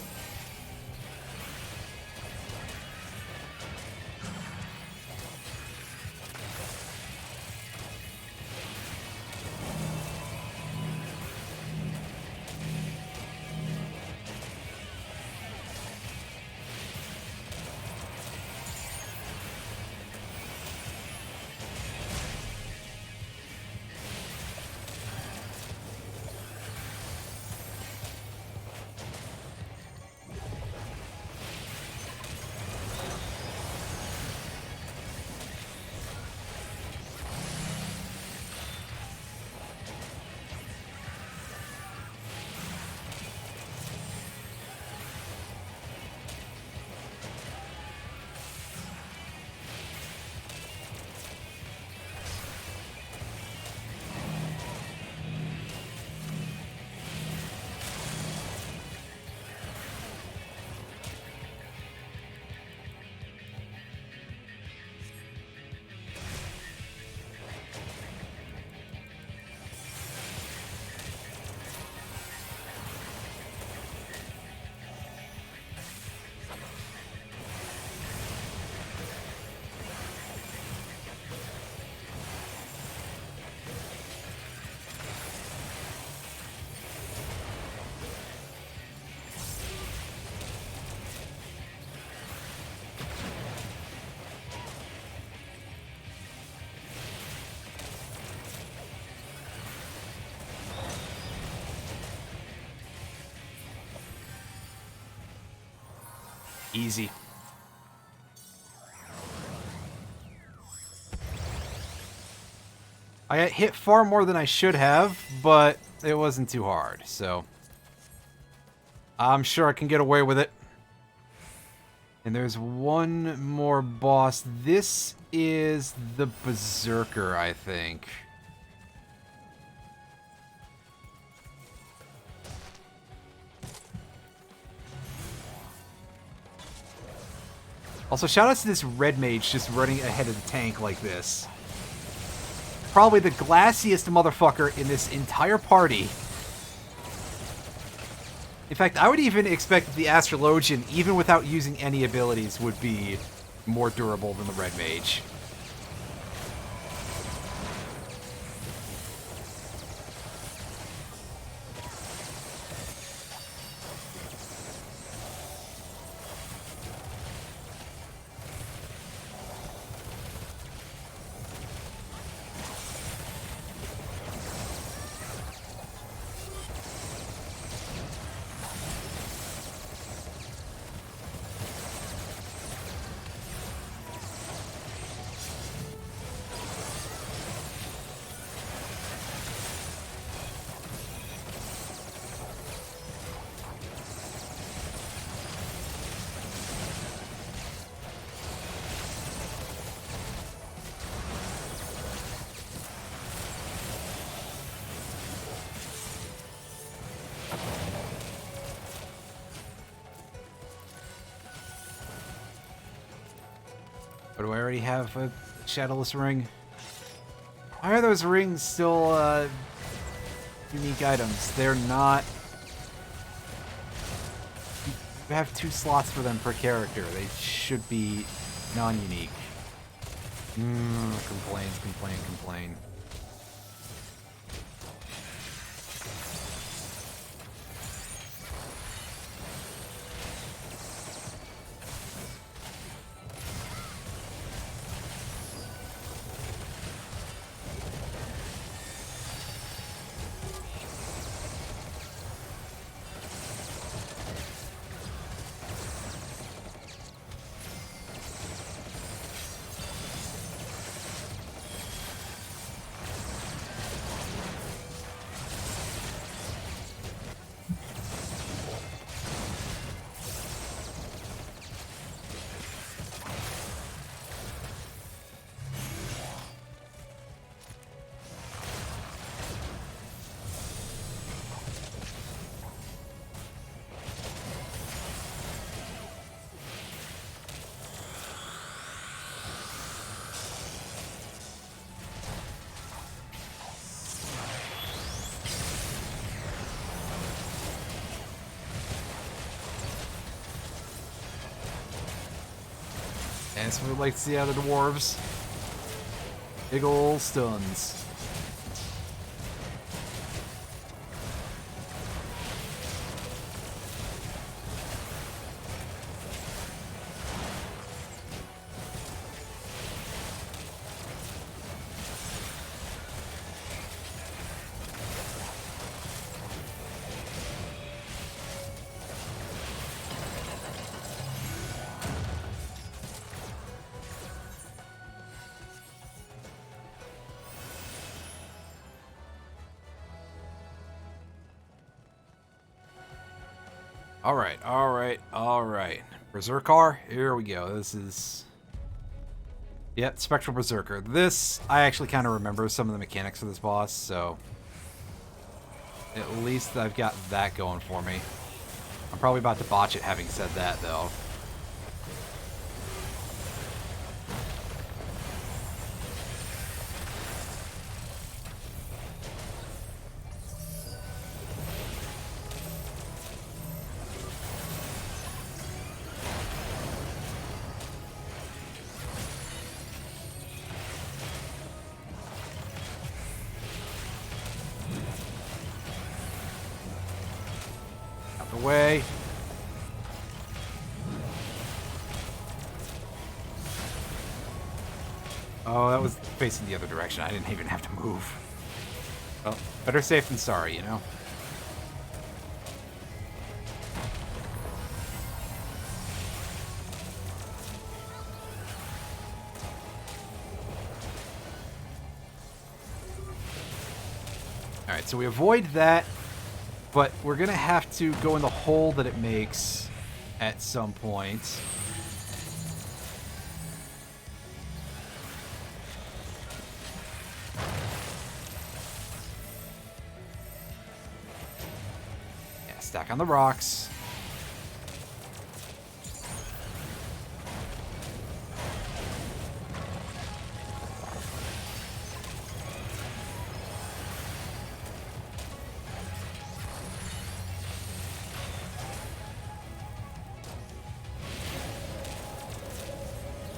Easy. I hit far more than I should have, but it wasn't too hard, so I'm sure I can get away with it. And there's one more boss. This is the Berserker, I think. Also, shout out to this red mage just running ahead of the tank like this. Probably the glassiest motherfucker in this entire party. In fact, I would even expect that the Astrologian, even without using any abilities, would be more durable than the red mage. But do I already have a Shadowless ring? Why are those rings still unique items? They're not... You have 2 slots for them per character. They should be non-unique. Complain. And that's what we'd like to see out of the dwarves. Big ol' stuns. Alright. Berserker, here we go. This is... Yep, Spectral Berserker. This, I actually kind of remember some of the mechanics of this boss, so... At least I've got that going for me. I'm probably about to botch it having said that, though. Way. Oh, that was facing the other direction. I didn't even have to move. Well, better safe than sorry, you know? Alright, so we avoid that, but we're gonna have to go in the hole that it makes at some point. Yeah, stack on the rocks.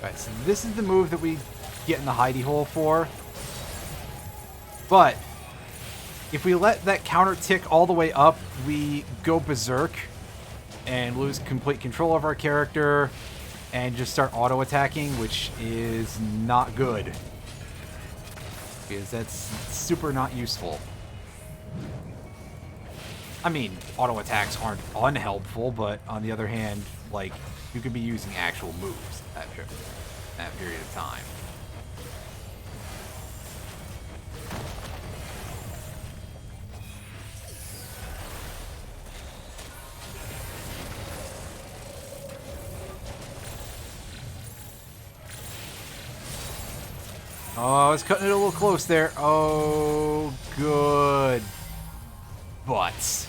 Alright, so this is the move that we get in the hidey hole for. But if we let that counter tick all the way up, we go berserk and lose complete control of our character and just start auto-attacking, which is not good. Because that's super not useful. I mean, auto-attacks aren't unhelpful, but on the other hand, like, you could be using actual moves that period of time. Oh, I was cutting it a little close there. Oh, good. Butts.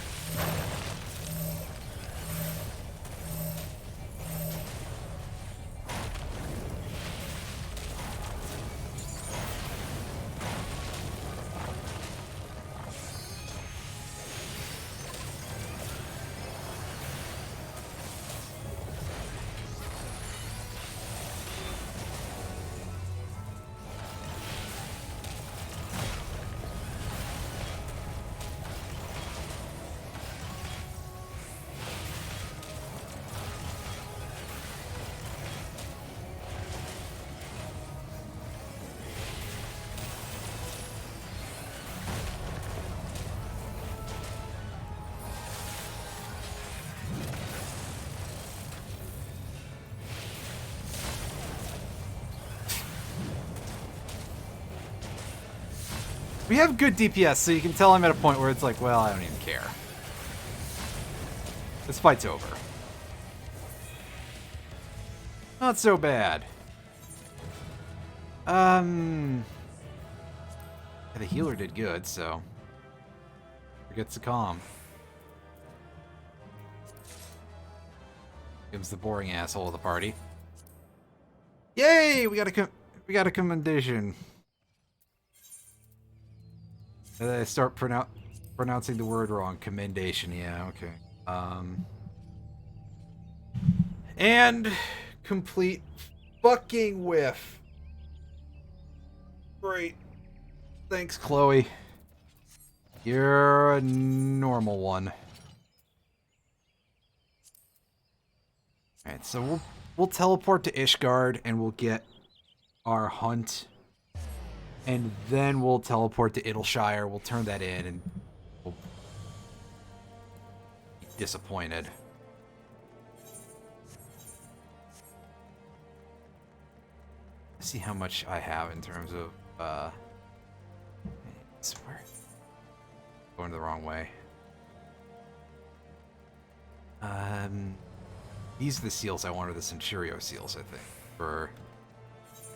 We have good DPS, so you can tell I'm at a point where it's like, well, I don't even care. This fight's over. Not so bad. Yeah, the healer did good, so forgets to calm. Gives the boring asshole of the party. Yay! We got a commendation. And then I start pronouncing the word wrong. Commendation. Yeah. Okay. And complete fucking whiff. Great. Thanks, Chloe. You're a normal one. Alright, so we'll teleport to Ishgard and we'll get our hunt. And then we'll teleport to Idyllshire. We'll turn that in and we'll be disappointed. Let's see how much I have in terms of where going the wrong way. These are the seals I wanted, the Centurio seals, I think, for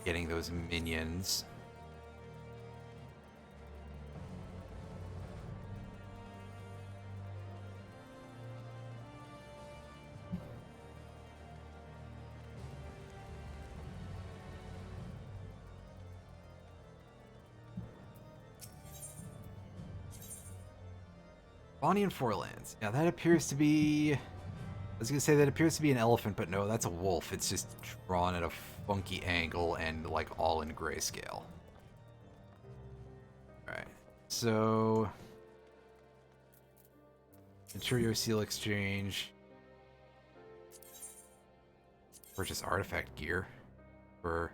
getting those minions. Bonnie and Fourlands. Yeah, that appears to be... I was going to say that appears to be an elephant, but no, that's a wolf. It's just drawn at a funky angle and, like, all in grayscale. Alright, so... Centurio Seal Exchange. Purchase artifact gear for,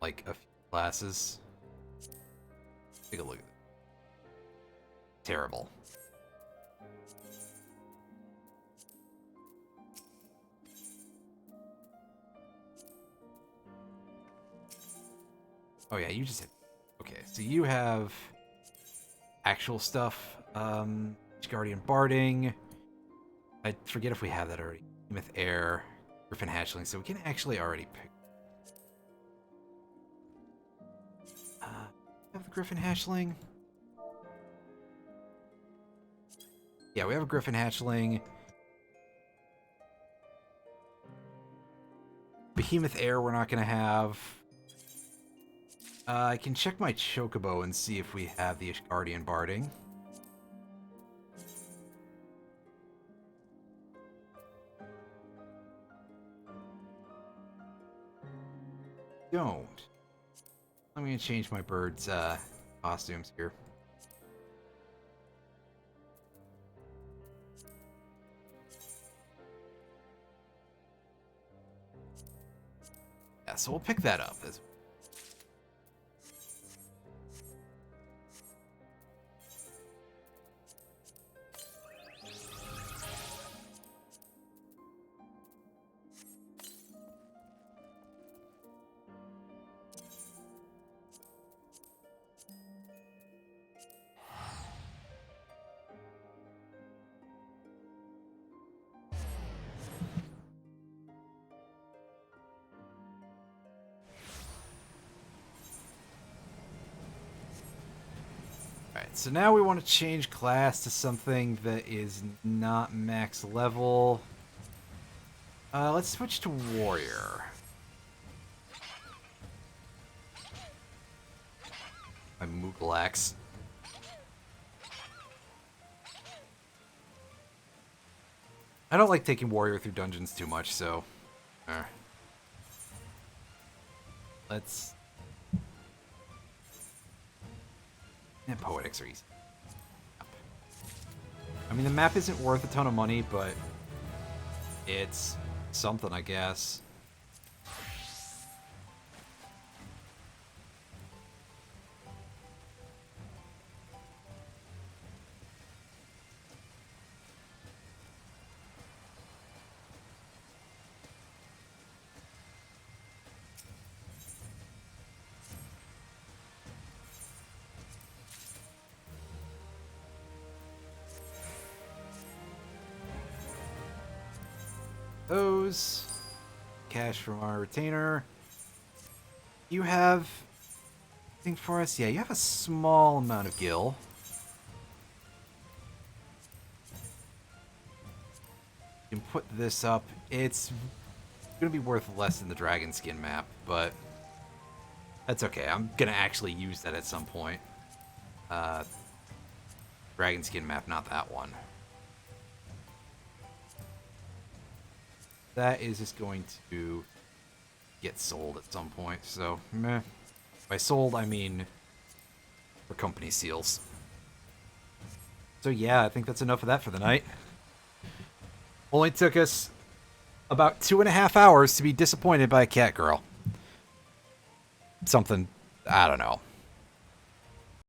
like, a few classes. Take a look at it. Terrible. Oh yeah, you just hit. Okay, so you have actual stuff. Guardian Barding. I forget if we have that already. Myth Air, Griffin Hatchling, so we can actually already pick. Have the Griffin Hatchling? Yeah, we have a Griffin Hatchling. Behemoth Air we're not going to have. I can check my Chocobo and see if we have the Guardian Barding. Don't. I'm going to change my bird's costumes here. Yeah, so we'll pick that up. Alright, so now we want to change class to something that is not max level. Let's switch to Warrior. My Moogalax. I don't like taking Warrior through dungeons too much, so... Let's... And Poetics are easy. I mean, the map isn't worth a ton of money, but it's something, I guess. Those. Cash from our retainer. You have anything for us? Yeah, you have a small amount of gil. You can put this up. It's going to be worth less than the dragon skin map, but that's okay. I'm going to actually use that at some point. Dragon skin map, not that one. That is just going to get sold at some point, so meh. By sold, I mean for company seals. So yeah, I think that's enough of that for the night. Only took us about 2.5 hours to be disappointed by a cat girl. Something, I don't know.